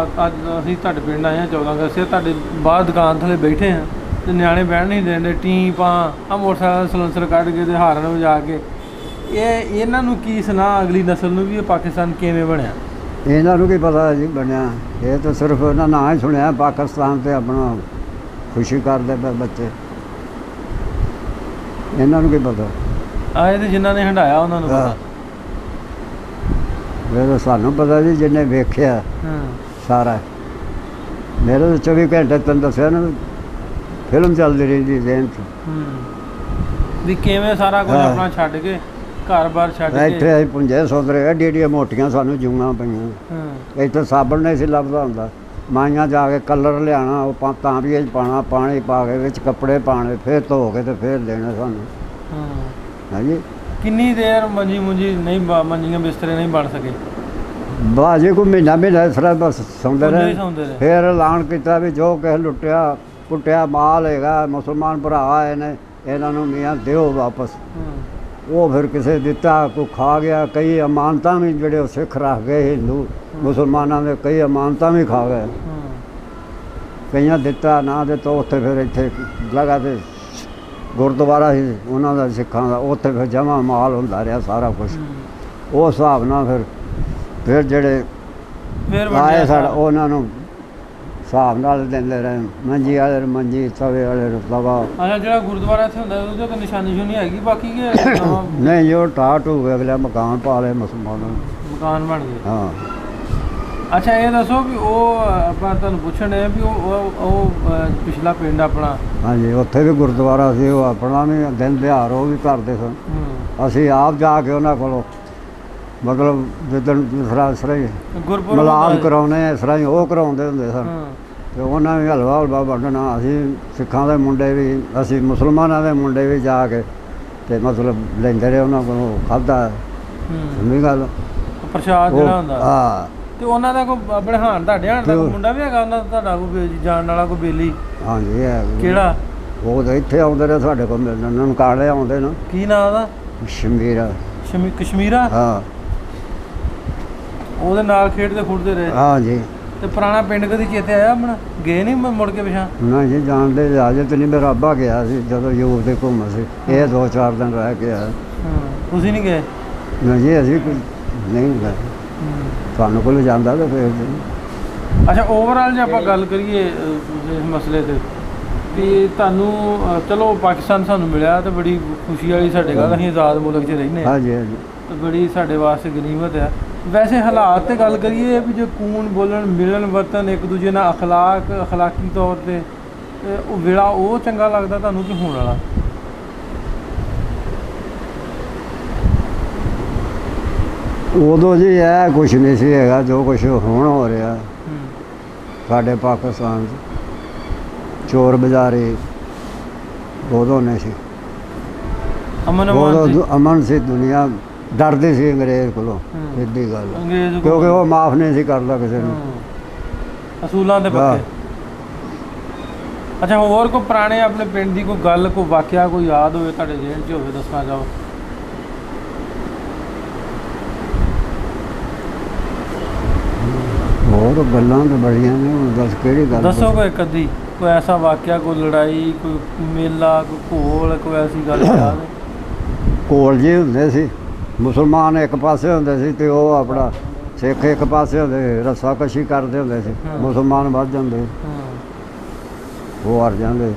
ਅੱਜ ਅਸੀਂ ਤੁਹਾਡੇ ਪਿੰਡ ਆਏ ਹਾਂ 14 ਅਗਸਤ, ਤੁਹਾਡੇ ਬਾਹਰ ਦੁਕਾਨ ਥੱਲੇ ਬੈਠੇ ਹਾਂ ਤੇ ਨਿਆਣੇ ਬਹਿਣ ਨਹੀਂ ਦਿੰਦੇ, ਟੀਪਾਂ ਆ ਮੋਟਰਸਾਈਕਲ ਸਲੰਸਰ ਕੱਢ ਕੇ ਤੇ ਹਾਰਨ ਵਜਾ ਕੇ। ਇਹਨਾਂ ਨੂੰ ਕੀ ਸੁਣਾ ਅਗਲੀ ਨਸਲ ਨੂੰ ਵੀ ਇਹ ਪਾਕਿਸਤਾਨ ਕਿਵੇਂ ਬਣਿਆ? ਇਹਨਾਂ ਨੂੰ ਕੀ ਪਤਾ ਜੀ ਬਣਿਆ, ਇਹ ਤਾਂ ਸਿਰਫ ਉਹਨਾਂ ਨਾਂ ਹੀ ਸੁਣਿਆ ਪਾਕਿਸਤਾਨ ਤੇ ਆਪਣਾ ਖੁਸ਼ੀ ਕਰਦੇ ਪਏ ਬੱਚੇ। ਇਹਨਾਂ ਨੂੰ ਕੀ ਪਤਾ? ਆਏ ਤੇ ਜਿਨ੍ਹਾਂ ਨੇ ਹੰਡਾਇਆ ਉਹਨਾਂ ਨੂੰ ਪਤਾ। ਮੇਰੇ ਸਾਨੂੰ ਪਤਾ ਜੀ ਜਿਹਨੇ ਵੇਖਿਆ ਸਾਰਾ। ਮੇਰੇ ਤਾਂ 24 ਘੰਟੇ ਤੈਨੂੰ ਦੱਸਿਆ ਨਾ ਫਿਲਮ ਚੱਲਦੀ ਰਹਿੰਦੀ ਜ਼ਹਿਨ 'ਚ ਵੀ ਕਿਵੇਂ ਸਾਰਾ ਕੁਝ ਆਪਣਾ ਛੱਡ ਕੇ ਘਰ-ਬਾਰ ਛੱਡ ਕੇ ਇੱਥੇ ਅਸੀਂ ਪੁੰਜੇ ਸੋਦਰੇ ਐਡੀਆਂ ਮੋਟੀਆਂ ਸਾਨੂੰ ਜੂਆਂ ਪਈਆਂ। ਇੱਥੇ ਸਾਬਣ ਨਹੀਂ ਸੀ ਲੱਭਦਾ ਹੁੰਦਾ, ਮਾਈਆਂ ਜਾ ਕੇ ਕਲਰ ਲਿਆਉਣਾ, ਉਹ ਤਾਂਬੀਏ 'ਚ ਪਾਉਣਾ, ਪਾਣੀ ਪਾ ਕੇ ਵਿੱਚ ਕੱਪੜੇ ਪਾਉਣੇ, ਫਿਰ ਧੋ ਕੇ ਤੇ ਫਿਰ ਦੇਣੇ ਸਾਨੂੰ। ਹਾਂਜੀ। ਕਿੰਨੀ ਦੇਰ ਮੰਜੀ ਨਹੀਂ ਮੰਜੀਆਂ ਬਿਸਤਰੇ ਨਹੀਂ ਬਣ ਸਕੇ? ਬਾਅਦ ਜੇ ਕੋਈ ਮਹੀਨਾ ਇਸ ਤਰ੍ਹਾਂ ਬਸ ਸੌਂਦੇ ਰਹੇ। ਫਿਰ ਐਲਾਨ ਕੀਤਾ ਵੀ ਜੋ ਕਿਸੇ ਲੁੱਟਿਆ ਪੁੱਟਿਆ ਮਾਲ ਹੈਗਾ, ਮੁਸਲਮਾਨ ਭਰਾ ਆਏ ਨੇ ਇਹਨਾਂ ਨੂੰ ਮੀਆਂ ਦਿਓ ਵਾਪਸ। ਹੂੰ ਉਹ ਫਿਰ ਕਿਸੇ ਦਿੱਤਾ, ਕੋਈ ਖਾ ਗਿਆ। ਕਈ ਅਮਾਨਤਾਂ ਵੀ ਜਿਹੜੇ ਉਹ ਸਿੱਖ ਰੱਖ ਗਏ, ਹਿੰਦੂ ਮੁਸਲਮਾਨਾਂ ਦੇ ਕਈ ਅਮਾਨਤਾਂ ਵੀ ਖਾ ਗਏ। ਹੂੰ ਕਈਆਂ ਦਿੱਤਾ ਨਾ ਦਿੱਤਾ। ਉੱਥੇ ਫਿਰ ਇੱਥੇ ਜਗ੍ਹਾ 'ਤੇ ਗੁਰਦੁਆਰਾ ਸੀ ਉਹਨਾਂ ਦਾ ਸਿੱਖਾਂ ਦਾ, ਉੱਥੇ ਫਿਰ ਜਮ੍ਹਾਂ ਮਾਲ ਹੁੰਦਾ ਰਿਹਾ ਸਾਰਾ ਕੁਛ। ਉਹ ਹਿਸਾਬ ਨਾਲ ਫਿਰ ਜਿਹੜੇ ਫਿਰ ਆਏ ਸਾਡਾ ਉਹਨਾਂ ਨੂੰ ਹਿਸਾਬ ਨਾਲ ਦਿੰਦੇ ਰਹੇ। ਮੰਜੀ ਵਾਲੇ ਨੂੰ ਮੰਜੀ, ਤਵੇ ਵਾਲੇ ਨੂੰ ਤਵਾ। ਅੱਛਾ, ਜਿਹੜਾ ਗੁਰਦੁਆਰਾ ਇੱਥੇ ਹੁੰਦਾ ਉਹਦੇ ਤੇ ਨਿਸ਼ਾਨੀ ਨਹੀਂ ਹੈਗੀ ਬਾਕੀ ਕਿ ਨਵਾਂ ਨਹੀਂ ਜੋ ਟਾਟ ਹੋ ਗਿਆ, ਅਗਲਾ ਮਕਾਨ ਪਾ ਲਏ ਮੁਸਲਮਾਨਾਂ ਨੂੰ। ਮਕਾਨ ਬਣ ਗਏ। ਹਾਂ ਅੱਛਾ, ਇਹ ਦੱਸੋ ਵੀ ਉਹ ਆਪਾਂ ਤੁਹਾਨੂੰ ਪੁੱਛਣ ਡਏ ਵੀ ਉਹ ਪਿਛਲਾ ਪਿੰਡ ਆਪਣਾ। ਹਾਂਜੀ, ਉੱਥੇ ਵੀ ਗੁਰਦੁਆਰਾ ਸੀ। ਉਹ ਆਪਣਾ ਵੀ ਦਿਨ ਤਿਉਹਾਰ ਉਹ ਵੀ ਕਰਦੇ ਸਨ। ਅਸੀਂ ਆਪ ਜਾ ਕੇ ਉਹਨਾਂ ਕੋਲੋਂ ਮਤਲਬ ਜਿੱਦਣ ਇਸ ਤਰ੍ਹਾਂ ਹੀ ਗੁਰਪੁਰਬ ਮਿਲਾਦ ਕਰਾਉਣੇ ਇਸ ਤਰ੍ਹਾਂ ਹੀ ਉਹ ਕਰਾਉਂਦੇ ਹੁੰਦੇ ਸਨ। ਹਾਂ ਅਤੇ ਉਹਨਾਂ ਵੀ ਹਲਵਾ ਹੁਲਵਾ ਵੰਡਣਾ। ਅਸੀਂ ਸਿੱਖਾਂ ਦੇ ਮੁੰਡੇ ਵੀ, ਅਸੀਂ ਮੁਸਲਮਾਨਾਂ ਦੇ ਮੁੰਡੇ ਵੀ ਜਾ ਕੇ ਅਤੇ ਮਤਲਬ ਲੈਂਦੇ ਰਹੇ ਉਹਨਾਂ ਕੋਲੋਂ, ਖਾਧਾ। ਸਮਝੀ ਗੱਲ। ਪ੍ਰਸ਼ਾਦ ਜਿਹੜਾ ਹੁੰਦਾ। ਹਾਂ, ਤੇ ਉਹਨਾਂ ਦਾ ਕੋਈ ਆਪਣੇ ਹਾਣ ਤੁਹਾਡੇ ਹਾਣ ਦਾ ਕੋਈ ਮੁੰਡਾ ਵੀ ਹੈਗਾ ਉਹਨਾਂ ਦਾ ਤੁਹਾਡਾ ਕੋਈ ਜਾਣ ਵਾਲਾ ਕੋਈ ਬੇਲੀ? ਹਾਂਜੀ ਹੈ। ਕਿਹੜਾ? ਉਹ ਤਾਂ ਇੱਥੇ ਆਉਂਦੇ ਰਹੇ ਸਾਡੇ ਕੋਲ ਮਿਲਣ, ਨਨਕਾਣੇ ਆਉਂਦੇ ਨਾ। ਕੀ ਨਾਂ ਉਹਦਾ? ਸ਼ਮੀਰਾ। ਕਸ਼ਮੀਰਾ? ਹਾਂ, ਉਹਦੇ ਨਾਲ ਖੇਡਦੇ ਖੁੱਡਦੇ ਰਹੇ। ਹਾਂਜੀ। ਤੇ ਪੁਰਾਣਾ ਪਿੰਡ ਕਦੀ ਚੇਤੇ ਆਇਆ ਆਪਣਾ? ਗਏ ਨਹੀਂ ਮੁੜ ਕੇ ਪਿਛਾਂ? ਨਾ ਜੀ, ਜਾਣਦੇ ਇਜਾਜ਼ਤ ਨਹੀਂ। ਮੇਰਾ ਅੱਬਾ ਗਿਆ ਸੀ ਜਦੋਂ ਯੂਰਪ ਦੇ ਘੁੰਮ ਸੀ। ਇਹ 2-4 ਦਿਨ ਰਹਿ ਕੇ ਆਇਆ। ਤੁਸੀਂ ਨਹੀਂ ਗਏ? ਨਾ ਜੀ, ਅਸੀਂ ਨਹੀਂ ਗਏ। ਤੁਹਾਨੂੰ ਕੋਲ ਜਾਂਦਾ ਤਾਂ ਫਿਰ। ਅੱਛਾ, ਓਵਰਆਲ ਜੇ ਆਪਾਂ ਗੱਲ ਕਰੀਏ ਇਸ ਮਸਲੇ ਤੇ ਵੀ ਤੁਹਾਨੂੰ ਚਲੋ ਪਾਕਿਸਤਾਨ ਸਾਨੂੰ ਮਿਲਿਆ ਤੇ ਬੜੀ ਖੁਸ਼ੀ ਵਾਲੀ ਸਾਡੇ ਗੱਲ, ਅਸੀਂ ਆਜ਼ਾਦ ਮੁਲਕ 'ਚ ਰਹਿੰਦੇ ਹਾਂ। ਹਾਂਜੀ ਹਾਂਜੀ। ਤੇ ਬੜੀ ਸਾਡੇ ਵਾਸਤੇ ਗਨੀਮਤ ਹੈ। ਵੈਸੇ ਹਾਲਾਤ ਤੇ ਗੱਲ ਕਰੀਏ ਵੀ ਜੇ ਕੂਣ ਬੋਲਣ, ਮਿਲਣ ਵਰਤਨ, ਇੱਕ ਦੂਜੇ ਨਾਲ ਅਖਲਾਕੀ ਤੌਰ ਤੇ ਉਹ ਵੇਲਾ ਉਹ ਚੰਗਾ ਲੱਗਦਾ ਤੁਹਾਨੂੰ ਕਿ ਹੋਣ ਵਾਲਾ? ਉਦੋਂ ਜੀ ਇਹ ਕੁਛ ਨਹੀਂ ਸੀ ਹੈਗਾ ਜੋ ਕੁਛ ਹੁਣ ਹੋ ਰਿਹਾ ਸਾਡੇ ਪਾਕਿਸਤਾਨ 'ਚ। ਚੋਰ ਬਜ਼ਾਰੇ ਉਦੋਂ ਨਹੀਂ ਸੀ। ਉਦੋਂ ਅਮਨ ਸੀ, ਦੁਨੀਆ ਡਰਦੀ ਸੀ ਅੰਗਰੇਜ਼ ਕੋਲੋਂ। ਸਿੱਧੀ ਗੱਲ, ਕਿਉਂਕਿ ਉਹ ਮਾਫ ਨਹੀਂ ਸੀ ਕਰਦਾ ਕਿਸੇ ਨੂੰ। ਅਸੂਲਾਂ ਦੇ ਪੱਕੇ। ਅੱਛਾ, ਹੋਰ ਕੋਈ ਪੁਰਾਣੇ ਆਪਣੇ ਪਿੰਡ ਦੀ ਕੋਈ ਗੱਲ, ਕੋਈ ਵਾਕਿਆ ਕੋਈ ਯਾਦ ਹੋਵੇ ਤੁਹਾਡੇ ਜ਼ਿਹਨ 'ਚ ਹੋਵੇ, ਦੱਸਣਾ ਚਾਹੋ? ਹੋਰ ਗੱਲਾਂ ਤਾਂ ਬੜੀਆਂ ਨੇ, ਹੁਣ ਦੱਸ ਕਿਹੜੀ ਗੱਲ ਦੱਸੋ ਕੋਈ ਇੱਕ ਅੱਧੀ, ਕੋਈ ਐਸਾ ਵਾਕਿਆ, ਕੋਈ ਲੜਾਈ, ਕੋਈ ਮੇਲਾ, ਕੋਈ ਘੋਲ, ਕੋਈ ਐਸੀ ਗੱਲ ਯਾਦ ਹੈ? ਕੋਲ ਜੀ ਹੁੰਦੇ ਸੀ, ਮੁਸਲਮਾਨ ਇੱਕ ਪਾਸੇ ਹੁੰਦੇ ਸੀ ਤੇ ਉਹ ਆਪਣਾ ਸਿੱਖ ਇੱਕ ਪਾਸੇ ਹੁੰਦੇ ਸੀ। ਰੱਸਾ ਕਸ਼ੀ ਕਰਦੇ ਹੁੰਦੇ ਸੀ। ਮੁਸਲਮਾਨ ਵੱਧ ਜਾਂਦੇ, ਉਹ ਹਾਰ ਜਾਂਦੇ।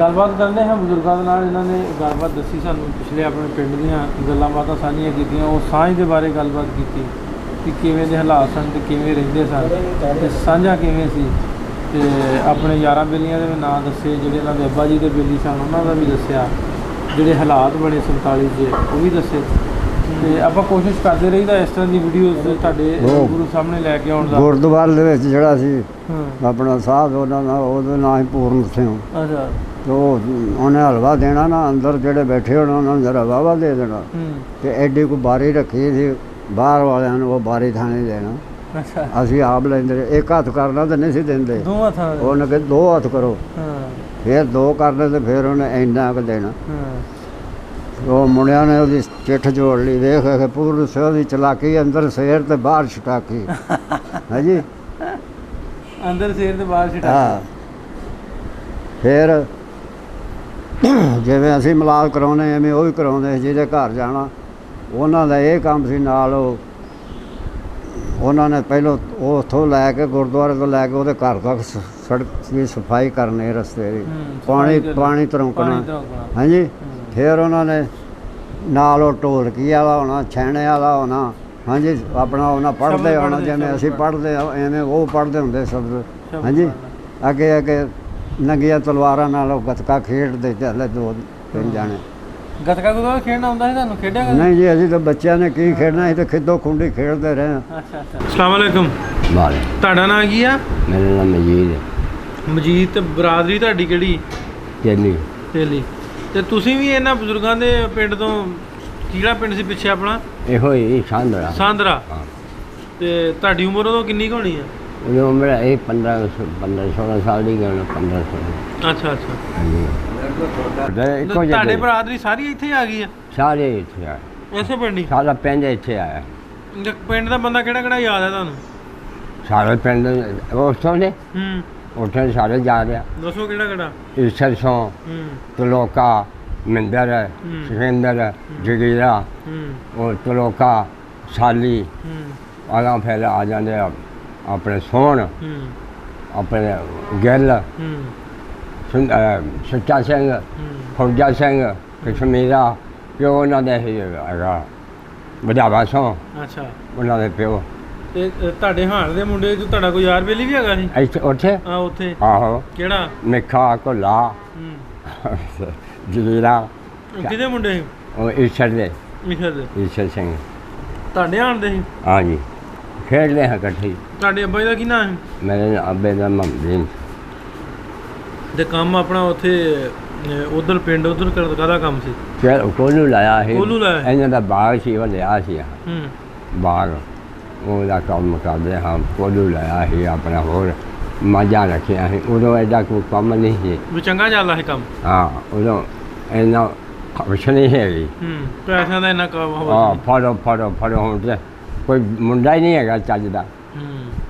ਗੱਲਬਾਤ ਕਰਦੇ ਹਾਂ ਬਜ਼ੁਰਗਾਂ ਦੇ ਨਾਲ। ਇਹਨਾਂ ਨੇ ਗੱਲਬਾਤ ਦੱਸੀ ਸਾਨੂੰ, ਪਿਛਲੇ ਆਪਣੇ ਪਿੰਡ ਦੀਆਂ ਗੱਲਾਂ ਬਾਤਾਂ ਸਾਂਝੀਆਂ ਕੀਤੀਆਂ। ਉਹ ਸਾਂਝ ਦੇ ਬਾਰੇ ਗੱਲਬਾਤ ਕੀਤੀ ਕਿ ਕਿਵੇਂ ਦੇ ਹਾਲਾਤ ਸਨ ਤੇ ਕਿਵੇਂ ਰਹਿੰਦੇ ਸਨ ਤੇ ਸਾਂਝਾ ਕਿਵੇਂ ਸੀ। ਤੇ ਆਪਣੇ ਯਾਰਾਂ ਬੇਲੀਆਂ ਦੇ ਵੀ ਨਾਂ ਦੱਸੇ, ਜਿਹੜੇ ਇਹਨਾਂ ਦੇ ਅੱਬਾ ਜੀ ਦੇ ਬੇਲੀ ਸਨ ਉਹਨਾਂ ਦਾ ਵੀ ਦੱਸਿਆ। ਜਿਹੜੇ ਹਾਲਾਤ ਬਣੇ 47 'ਚ ਉਹ ਵੀ ਦੱਸੇ। ਤੇ ਆਪਾਂ ਕੋਸ਼ਿਸ਼ ਕਰਦੇ ਰਹੀਦਾ ਇਸ ਤਰ੍ਹਾਂ ਦੀ ਵੀਡੀਓਜ਼ ਤੁਹਾਡੇ ਗੁਰੂ ਸਾਹਮਣੇ ਲੈ ਕੇ ਆਉਣ ਦਾ। ਗੁਰਦੁਆਰੇ ਦੇ ਵਿੱਚ ਜਿਹੜਾ ਸੀ ਆਪਣਾ ਸਾਹਿਬ, ਉਹਨਾਂ ਦਾ ਉਹਦਾ ਨਾਂ ਹੀ ਪੂਰਨ ਸਿੰਘ। ਅੱਛਾ। ਤੇ ਉਹਨੇ ਹਲਵਾ ਦੇਣਾ ਨਾ, ਅੰਦਰ ਜਿਹੜੇ ਬੈਠੇ ਹੋਣ ਉਹਨਾਂ ਨੂੰ ਜਰਾ ਵਾਹਵਾ ਦੇ ਦੇਣਾ। ਤੇ ਐਡੀ ਕੋਈ ਬਾਰੀ ਰੱਖੀ ਸੀ, ਬਾਹਰ ਵਾਲਿਆਂ ਨੂੰ ਉਹ ਬਾਰੀ ਥਾਣੇ ਦੇਣਾ। ਅੱਛਾ। ਅਸੀਂ ਆਪ ਲੈਂਦੇ ਰਹੇ। ਇੱਕ ਹੱਥ ਕਰਨਾ ਤਾਂ ਨਹੀਂ ਸੀ ਦਿੰਦੇ, ਦੋ ਹੱਥਾਂ ਉਹਨੇ ਕਿ 2 ਹੱਥ ਕਰੋ। ਫਿਰ 2 ਕਰਨੇ ਤੇ ਫਿਰ ਉਹਨੇ ਇੰਨਾ ਕੁ ਦੇਣਾ। ਉਹ ਮੁੰਡਿਆਂ ਨੇ ਉਹਦੀ ਚਿੱਠ ਜੋੜ ਲਈ, ਵੇਖ ਕੇ ਪੂਰਨ ਸਿੰਘ ਦੀ ਚਲਾਕੀ, ਅੰਦਰ ਸ਼ੇਰ ਤੇ ਬਾਹਰ ਛਟਾਕੀ। ਹਾਂਜੀ, ਅੰਦਰ ਸ਼ੇਰ ਤੇ ਬਾਹਰ ਛਟਾਕੀ। ਹਾਂ। ਫਿਰ ਜਿਵੇਂ ਅਸੀਂ ਮਿਲਾਦ ਕਰਾਉਂਦੇ ਐਵੇਂ ਉਹ ਵੀ ਕਰਾਉਂਦੇ ਸੀ। ਜਿਹਦੇ ਘਰ ਜਾਣਾ ਉਹਨਾਂ ਦਾ ਇਹ ਕੰਮ ਸੀ ਨਾਲ। ਉਹਨਾਂ ਨੇ ਪਹਿਲਾਂ ਉਹ ਉੱਥੋਂ ਲੈ ਕੇ ਗੁਰਦੁਆਰੇ ਤੋਂ ਲੈ ਕੇ ਉਹਦੇ ਘਰ ਤੱਕ ਸੜਕ ਦੀ ਸਫਾਈ ਕਰਨੀ, ਰਸਤੇ ਦੀ ਪਾਣੀ ਤਰੋਂਕਣਾ। ਹਾਂਜੀ। ਫਿਰ ਉਹਨਾਂ ਨੇ ਨਾਲ ਉਹ ਢੋਲਕੀ ਵਾਲਾ ਹੋਣਾ, ਛੈਣੇ ਵਾਲਾ ਹੋਣਾ। ਹਾਂਜੀ, ਆਪਣਾ ਉਹਨਾਂ ਪੜ੍ਹਦੇ ਹੋਣਾ ਜਿਵੇਂ ਅਸੀਂ ਪੜ੍ਹਦੇ ਐਵੇਂ ਉਹ ਪੜ੍ਹਦੇ ਹੁੰਦੇ ਸ਼ਬਦ। ਹਾਂਜੀ, ਅੱਗੇ ਅੱਗੇ ਨੰਗੀਆਂ ਤਲਵਾਰਾਂ ਨਾਲ ਉਹ ਗੱਤਕਾ ਖੇਡਦੇ ਚੱਲੇ 2-3 ਜਾਣੇ। ਗੱਤਕਾ ਗੁਰਦੁਆਰਾ ਖੇਡਣਾ ਹੁੰਦਾ ਸੀ ਤੁਹਾਨੂੰ? ਖੇਡਿਆ ਕਦੇ? ਨਹੀਂ ਜੀ, ਅਸੀਂ ਤਾਂ ਬੱਚਿਆਂ ਨੇ ਕੀ ਖੇਡਣਾ, ਅਸੀਂ ਤਾਂ ਖਿੱਦੋ ਖੁੰਡੀ ਖੇਡਦੇ ਰਹੇ। ਅੱਛਾ ਅੱਛਾ। ਅਸਲਾਮ ਵਾਲੇਕੁਮ। ਵਾਲੇਕੁਮ। ਤੁਹਾਡਾ ਨਾਂ ਕੀ ਆ? ਮੇਰਾ ਨਾਮ ਮਜੀਦ ਹੈ। ਮਜੀਦ। ਤੇ ਬਰਾਦਰੀ ਤੁਹਾਡੀ ਕਿਹੜੀ? ਚੇਲੀ। ਚੇਲੀ। ਤੇ ਤੁਸੀਂ ਵੀ ਇਹਨਾਂ ਬਜ਼ੁਰਗਾਂ ਦੇ ਪਿੰਡ ਤੋਂ, ਕਿਹੜਾ ਪਿੰਡ ਸੀ ਪਿੱਛੇ ਆਪਣਾ? ਇਹੋ ਹੀ ਸਾਂਦਰਾ। ਸਾਂਦਰਾ। ਤੇ ਤੁਹਾਡੀ ਉਮਰ ਉਦੋਂ ਕਿੰਨੀ ਕੁ ਹੋਣੀ ਆ? ਉਦੋਂ ਮੇਰਾ ਇਹ 15-16 ਸਾਲ ਦੀ ਗੱਲ। 15-16। ਅੱਛਾ ਅੱਛਾ। ਹਾਂਜੀ। ਇੱਕੋ ਤੁਹਾਡੇ ਜਿਹੇ ਬਰਾਦਰੀ ਸਾਰੀ ਇੱਥੇ ਆ ਗਈ ਆ ਸਾਰੇ ਇੱਥੇ ਆ ਇਸੇ ਪਿੰਡ ਹੀ ਸਾਰਾ ਪਿੰਡ ਇੱਥੇ ਆਇਆ ਪਿੰਡ ਦਾ ਬੰਦਾ ਕਿਹੜਾ ਕਿਹੜਾ ਯਾਦ ਹੈ ਤੁਹਾਨੂੰ ਸਾਰੇ ਪਿੰਡ ਉੱਥੋਂ ਦੇ ਉੱਥੇ ਸਾਰੇ ਜਾ ਰਿਹਾ ਦੱਸੋ ਕਿਹੜਾ ਕਿਹੜਾ ਸਰਸੋਂ ਤਲੋਕਾ ਮਿੰਦਰ ਸੁਖਿੰਦਰ ਜਗੀਰਾ ਉਹ ਤਲੋਕਾ ਸਾਲੀ ਆਗਾ ਫਿਰ ਆ ਜਾਂਦੇ ਆਪਣੇ ਸੋਹਣ ਆਪਣੇ ਗਿੱਲ ਸੁੱਚਾ ਸਿੰਘ ਫੌਜਾ ਸਿੰਘ ਕਸ਼ਮੀਰਾ ਪਿਓ ਉਹਨਾਂ ਦੇ ਹੈਗਾ ਵਧਾਵਾ ਸੋਂ ਅੱਛਾ ਉਹਨਾਂ ਦੇ ਪਿਓ ਤੇ ਤੁਹਾਡੇ ਹਾਣ ਦੇ ਮੁੰਡੇ ਚ ਤੁਹਾਡਾ ਕੋਈ ਯਾਰ ਬੇਲੀ ਵੀ ਹੈਗਾ ਸੀ ਇੱਥੇ ਉੱਥੇ ਹਾਂ ਉੱਥੇ ਆਹੋ ਕਿਹੜਾ ਮਿੱਖਾ ਘੁੱਲਾ ਜਗੀਰਾ ਕਿਹਦੇ ਮੁੰਡੇ ਸੀ ਉਹ ਈਸ਼ਰ ਦੇ ਮਿਸ਼ਰ ਦੇ ਈਸ਼ਰ ਸਿੰਘ ਤੁਹਾਡੇ ਹਾਣ ਦੇ ਸੀ ਹਾਂਜੀ ਖੇਡਦੇ ਹਾਂ ਇਕੱਠੇ ਹੀ। ਤੁਹਾਡੇ ਅੱਬਾ ਜੀ ਦਾ ਕੀ ਨਾਂ ਸੀ ਮੇਰੇ ਅੱਬੇ ਦਾ ਮਮਦੀਨ ਤੇ ਕੰਮ ਆਪਣਾ ਉੱਥੇ ਉਧਰ ਪਿੰਡ ਉਧਰ ਕਾਹਦਾ ਕੰਮ ਸੀ ਫਿਰ ਕੋਲੂ ਲਾਇਆ ਸੀ ਕੋਹਲੂ ਲਾਇਆ। ਇਹਨਾਂ ਦਾ ਬਾਗ ਸੀ ਉਹ ਲਿਆ ਸੀ ਹੂੰ ਬਾਗ ਉਹਦਾ ਕੰਮ ਕਰਦੇ ਹਾਂ ਕੋਲੂ ਲਾਇਆ ਸੀ ਆਪਣਾ ਹੋਰ ਮਾਝਾਂ ਰੱਖਿਆ ਸੀ ਉਦੋਂ ਐਡਾ ਕੋਈ ਕੰਮ ਨਹੀਂ ਸੀ ਵੀ ਚੰਗਾ ਚੱਲਦਾ ਸੀ ਕੰਮ ਹਾਂ ਉਦੋਂ ਇੰਨਾ ਖੁਸ਼ ਨਹੀਂ ਹੈਗੀ ਪੈਸਿਆਂ ਦਾ ਇੰਨਾ ਕੰਮ ਹੋ ਹਾਂ ਫੜੋ ਹੁਣ ਤੇ ਕੋਈ ਮੁੰਡਾ ਹੀ ਨਹੀਂ ਹੈਗਾ ਚੱਜਦਾ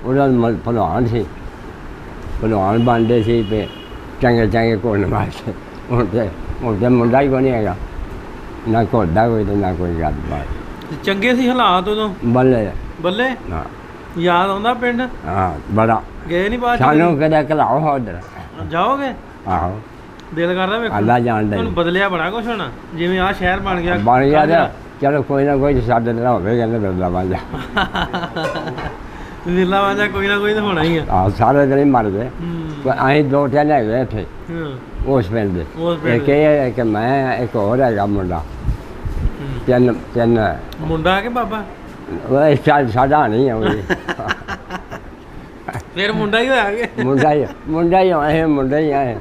ਉਹਦਾ ਭਲਵਾਨ ਸੀ ਭਲਵਾਨ ਬਣਦੇ ਸੀ ਤੇ ਚੰਗੇ ਕੋਣ ਵਾਸਤੇ ਹੁਣ ਤੇ ਮੁੰਡਾ ਹੀ ਕੋਈ ਨਹੀਂ ਹੈਗਾ ਨਾ ਘੋੜਾ ਕੋਈ ਤੇ ਨਾ ਕੋਈ ਗੱਲਬਾਤ ਚੰਗੇ ਸੀ ਹਾਲਾਤ ਉਦੋਂ ਬੱਲੇ ਬੱਲੇ ਹਾਂ ਯਾਦ ਆਉਂਦਾ ਪਿੰਡ ਹਾਂ ਬੜਾ ਗਏ ਨਹੀਂ ਬਾਅਦ ਸਾਨੂੰ ਕਦੇ ਘਲਾਓ ਉਧਰ ਜਾਓਗੇ ਆਹੋ ਦਿਲ ਕਰਦਾ ਵੇਖੋ ਅੱਲਾ ਜਾਣਦਾ ਹੁਣ ਬਦਲਿਆ ਬੜਾ ਕੁਛ ਹੋਣਾ ਜਿਵੇਂ ਆਹ ਸ਼ਹਿਰ ਬਣ ਗਿਆ ਬਣ ਗਿਆ ਤੇ ਚਲੋ ਕੋਈ ਨਾ ਕੋਈ ਸਾਡੇ ਨਾਲ ਹੋਵੇ ਕਹਿੰਦੇ ਦਰਦਾ ਵਾਂਝਾ ਨੀਲਾ ਵਾਂਝਾ ਕੋਈ ਨਾ ਕੋਈ ਤਾਂ ਹੋਣਾ ਹੀ ਆ ਆ ਸਾਰੇ ਦਿਨ ਹੀ ਮਰ ਗਏ ਅਸੀਂ ਦੋ ਤਿੰਨ ਹੈਗੇ ਇੱਥੇ ਉਸ ਪਿੰਡ ਦੇ ਇੱਕ ਇਹ ਹੈ ਕਿ ਮੈਂ ਇੱਕ ਹੋਰ ਹੈਗਾ ਮੁੰਡਾ ਤਿੰਨ ਮੁੰਡਾ ਕਿ ਬਾਬਾ ਉਹ ਸਾਡਾ ਨਹੀਂ ਹੈ ਉਹ ਫਿਰ ਮੁੰਡਾ ਹੀ ਹੋਇਆ ਕਿ ਮੁੰਡਾ ਹੀ ਆਏ ਮੁੰਡਾ ਹੀ ਆਏ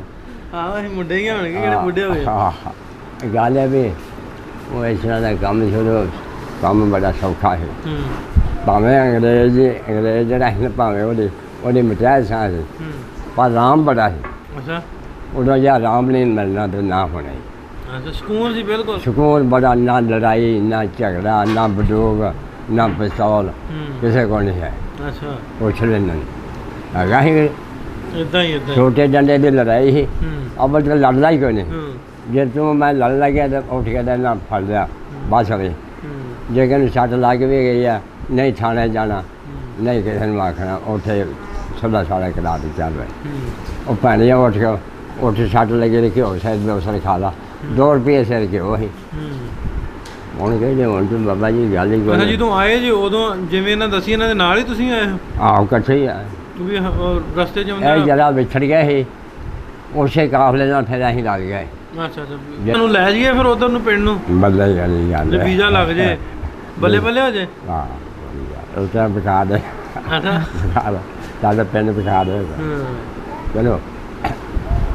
ਆਹੋ ਅਸੀਂ ਮੁੰਡੇ ਹੀ ਹੋਣਗੇ ਕਿਹੜੇ ਬੁੱਢੇ ਹੋਏ ਹਾਂ ਗੱਲ ਹੈ ਵੀ ਉਹ ਇਸ ਤਰ੍ਹਾਂ ਦਾ ਕੰਮ ਸ਼ੁਰੂ ਕੰਮ ਬੜਾ ਸੌਖਾ ਹੈ ਭਾਵੇਂ ਅੰਗਰੇਜ਼ ਜਿਹੜਾ ਹੈ ਭਾਵੇਂ ਉਹਦੀ ਮਟਿਆਈ ਸਾਂ ਸੀ ਪਰ ਰਾਮ ਬੜਾ ਸੀ ਅੱਛਾ ਉਦੋਂ ਜੇ ਰਾਮ ਨਹੀਂ ਮਿਲਣਾ ਤੇ ਨਾ ਹੋਣਾ ਹੀ ਅੱਛਾ ਸਕੂਨ ਸੀ ਬਿਲਕੁਲ ਸਕੂਨ ਬੜਾ ਨਾ ਲੜਾਈ ਨਾ ਝਗੜਾ ਨਾ ਬੰਦੂਕ ਨਾ ਪਿਸਤੌਲ ਕਿਸੇ ਕੋਲ ਨਹੀਂ ਹੈ ਅੱਛਾ ਪੁੱਛ ਲੈਣਾ ਹੈਗਾ ਹੀ ਇਦਾਂ ਹੀ ਛੋਟੇ ਡੰਡੇ ਦੀ ਲੜਾਈ ਸੀ ਅਵਲ ਤਾਂ ਲੜਦਾ ਹੀ ਕੋਈ ਨਹੀਂ ਜੇ ਤੂੰ ਮੈਂ ਲੜ ਲੱਗਿਆ ਤਾਂ ਉੱਠ ਕੇ ਤਾਂ ਨਾ ਫੜ ਲਿਆ ਬਸ ਹੋਵੇ ਜੇ ਕਿ ਸੱਟ ਲੱਗ ਵੀ ਗਈ ਆ ਨਹੀਂ ਥਾਣੇ ਜਾਣਾ ਨਹੀਂ ਕਿਸੇ ਨੂੰ ਆਖਣਾ ਉੱਥੇ ਸਦਾ ਸਾਰਾ ਕਰਾ ਦੇ ਚੱਲ ਪਏ ਉਹ ਭੈਣੇ ਉੱਠ ਸੱਟ ਲੱਗੇ ਤੇ ਘਿਓ ਸ਼ਾਇਦ ਮੈਂ ਉਸਨੇ ਖਾ ਲਾ 2 ਰੁਪਏ ਸਿਰ ਘਿਓ ਸੀ ਹੁਣ ਕਹਿੰਦੇ ਹੁਣ ਤੂੰ ਬਾਬਾ ਜੀ ਗੱਲ ਹੀ ਅੱਛਾ ਜਦੋਂ ਆਏ ਜੀ ਉਦੋਂ ਜਿਵੇਂ ਇਹਨਾਂ ਦੱਸੀ ਇਹਨਾਂ ਦੇ ਨਾਲ ਹੀ ਤੁਸੀਂ ਆਏ ਹੋ ਆਹੋ ਇਕੱਠੇ ਹੀ ਆ ਵੀ ਰਸਤੇ 'ਚ ਇਹ ਜਰਾ ਵਿਛੜ ਗਏ ਸੀ ਉਸੇ ਕਾਫਲੇ ਨਾਲ ਫਿਰ ਅਸੀਂ ਲੱਗ ਗਏ ਅੱਛਾ ਤੁਹਾਨੂੰ ਲੈ ਜਾਈਏ ਫਿਰ ਉਧਰ ਨੂੰ ਪਿੰਡ ਨੂੰ ਬੱਲੇ ਵਾਲੀ ਗੱਲ ਜੇ ਵੀਜ਼ਾ ਲੱਗ ਜੇ ਬੱਲੇ ਹੋ ਜੇ ਹਾਂ ਉੱਥੇ ਬਿਠਾ ਦੇ ਅੱਛਾ ਸਾਡੇ ਪਿੰਡ ਬਿਠਾ ਦੇ ਚਲੋ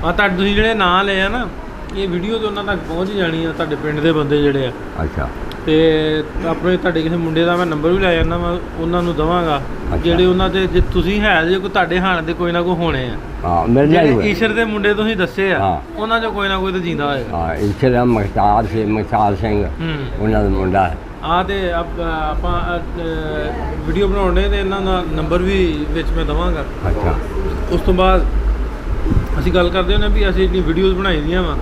ਆ ਤਾਂ ਤੁਸੀਂ ਜਿਹੜੇ ਨਾਂ ਲਏ ਆ ਨਾ ਇਹ ਵੀਡੀਓ ਤੇ ਉਹਨਾਂ ਤੱਕ ਪਹੁੰਚ ਜਾਣੀ ਆ ਤੁਹਾਡੇ ਪਿੰਡ ਦੇ ਬੰਦੇ ਜਿਹੜੇ ਆ ਅੱਛਾ ਤੇ ਆਪਣੇ ਤੁਹਾਡੇ ਕਿਸੇ ਮੁੰਡੇ ਦਾ ਮੈਂ ਨੰਬਰ ਵੀ ਲੈ ਜਾਂਦਾ ਮੈਂ ਉਹਨਾਂ ਨੂੰ ਦਵਾਂਗਾ ਜਿਹੜੇ ਉਹਨਾਂ ਦੇ ਜੇ ਤੁਸੀਂ ਹੈ ਜੇ ਕੋਈ ਤੁਹਾਡੇ ਹਾਣ ਦੇ ਕੋਈ ਨਾ ਕੋਈ ਹੋਣੇ ਆ ਹਾਂ ਮਿਲ ਜਾਏਗਾ ਈਸ਼ਰ ਦੇ ਮੁੰਡੇ ਤੁਸੀਂ ਦੱਸੇ ਆ ਉਹਨਾਂ 'ਚੋਂ ਕੋਈ ਨਾ ਕੋਈ ਤਾਂ ਜਿੰਦਾ ਹੋਏਗਾ ਹਾਂ ਈਸ਼ਰ ਦਾ ਮੁਖਤਾਰ ਸਿੰਘ ਉਹਨਾਂ ਦਾ ਮੁੰਡਾ ਹੈ ਆ ਤੇ ਆਪਾਂ ਵੀਡੀਓ ਬਣਾਉਣੇ ਤੇ ਇਹਨਾਂ ਦਾ ਨੰਬਰ ਵੀ ਵਿੱਚ ਮੈਂ ਦਵਾਂਗਾ ਅੱਛਾ ਉਸ ਤੋਂ ਬਾਅਦ ਅਸੀਂ ਗੱਲ ਕਰਦੇ ਹੁੰਦੇ ਵੀ ਅਸੀਂ ਇੰਨੀ ਵੀਡੀਓਜ਼ ਬਣਾਈ ਦੀਆਂ ਵਾ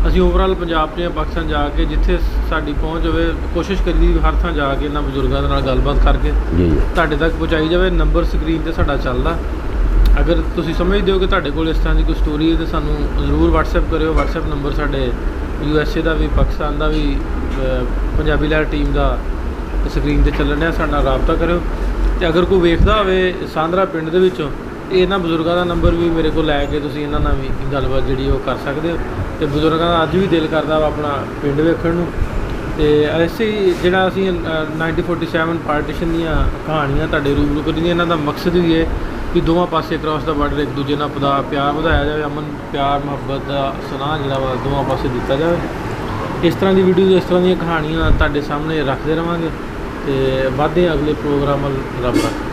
ਅਸੀਂ ਓਵਰਆਲ ਪੰਜਾਬ ਤੇ ਪਾਕਿਸਤਾਨ ਜਾ ਕੇ ਜਿੱਥੇ ਸਾਡੀ ਪਹੁੰਚ ਹੋਵੇ ਕੋਸ਼ਿਸ਼ ਕਰੀ ਹਰ ਥਾਂ ਜਾ ਕੇ ਇਹਨਾਂ ਬਜ਼ੁਰਗਾਂ ਦੇ ਨਾਲ ਗੱਲਬਾਤ ਕਰਕੇ ਜੀ ਤੁਹਾਡੇ ਤੱਕ ਪਹੁੰਚਾਈ ਜਾਵੇ ਨੰਬਰ ਸਕਰੀਨ ਤੇ ਸਾਡਾ ਚੱਲਦਾ ਅਗਰ ਤੁਸੀਂ ਸਮਝਦੇ ਹੋ ਕਿ ਤੁਹਾਡੇ ਕੋਲ ਇਸ ਤਰ੍ਹਾਂ ਦੀ ਕੋਈ ਸਟੋਰੀ ਹੈ ਤਾਂ ਸਾਨੂੰ ਜ਼ਰੂਰ WhatsApp ਕਰਿਓ WhatsApp ਨੰਬਰ ਸਾਡੇ USA ਦਾ ਵੀ ਪਾਕਿਸਤਾਨ ਦਾ ਵੀ ਪੰਜਾਬੀ ਲਹਿਰ ਟੀਮ ਦਾ ਸਕਰੀਨ ਤੇ ਚੱਲਣ ਡਿਆ ਸਾਡੇ ਨਾਲ ਰਾਬਤਾ ਕਰਿਓ ਤੇ ਅਗਰ ਕੋਈ ਵੇਖਦਾ ਹੋਵੇ ਸਾਂਦਰਾ ਪਿੰਡ ਦੇ ਵਿੱਚੋਂ ਇਹਨਾਂ ਬਜ਼ੁਰਗਾਂ ਦਾ ਨੰਬਰ ਵੀ ਮੇਰੇ ਕੋਲ ਲੈ ਕੇ ਤੁਸੀਂ ਇਹਨਾਂ ਨਾਲ ਵੀ ਗੱਲਬਾਤ ਜਿਹੜੀ ਉਹ ਕਰ ਸਕਦੇ ਹੋ ਤੇ ਬਜ਼ੁਰਗਾਂ ਦਾ ਅੱਜ ਵੀ ਦਿਲ ਕਰਦਾ ਵਾ ਆਪਣਾ ਪਿੰਡ ਵੇਖਣ ਨੂੰ ਤੇ ਐਸੇ ਜਿਹੜਾ ਅਸੀਂ 1947 ਪਾਰਟੀਸ਼ਨ ਦੀਆਂ ਕਹਾਣੀਆਂ ਤੁਹਾਡੇ ਰੂਬਰੂ ਕਰੀਆਂ ਇਹਨਾਂ ਦਾ ਮਕਸਦ ਵੀ ਹੈ ਕਿ ਦੋਵਾਂ ਪਾਸੇ ਅਕ੍ਰੋਸ ਦਾ ਬਾਰਡਰ ਇੱਕ ਦੂਜੇ ਨਾਲ ਪਿਆਰ ਵਧਾਇਆ ਜਾਵੇ ਅਮਨ ਪਿਆਰ ਮੁਹੱਬਤ ਦਾ ਸੁਨਾਹ ਜਿਹੜਾ ਵਾ ਦੋਵਾਂ ਪਾਸੇ ਦਿੱਤਾ ਜਾਵੇ ਇਸ ਤਰ੍ਹਾਂ ਦੀ ਵੀਡੀਓ ਇਸ ਤਰ੍ਹਾਂ ਦੀਆਂ ਕਹਾਣੀਆਂ ਤੁਹਾਡੇ ਸਾਹਮਣੇ ਰੱਖਦੇ ਰਹਾਂਗੇ ਤੇ ਵਾਧੇ ਅਗਲੇ ਪ੍ਰੋਗਰਾਮ ਵੱਲ ਰੱਬ ਰੱਖੇ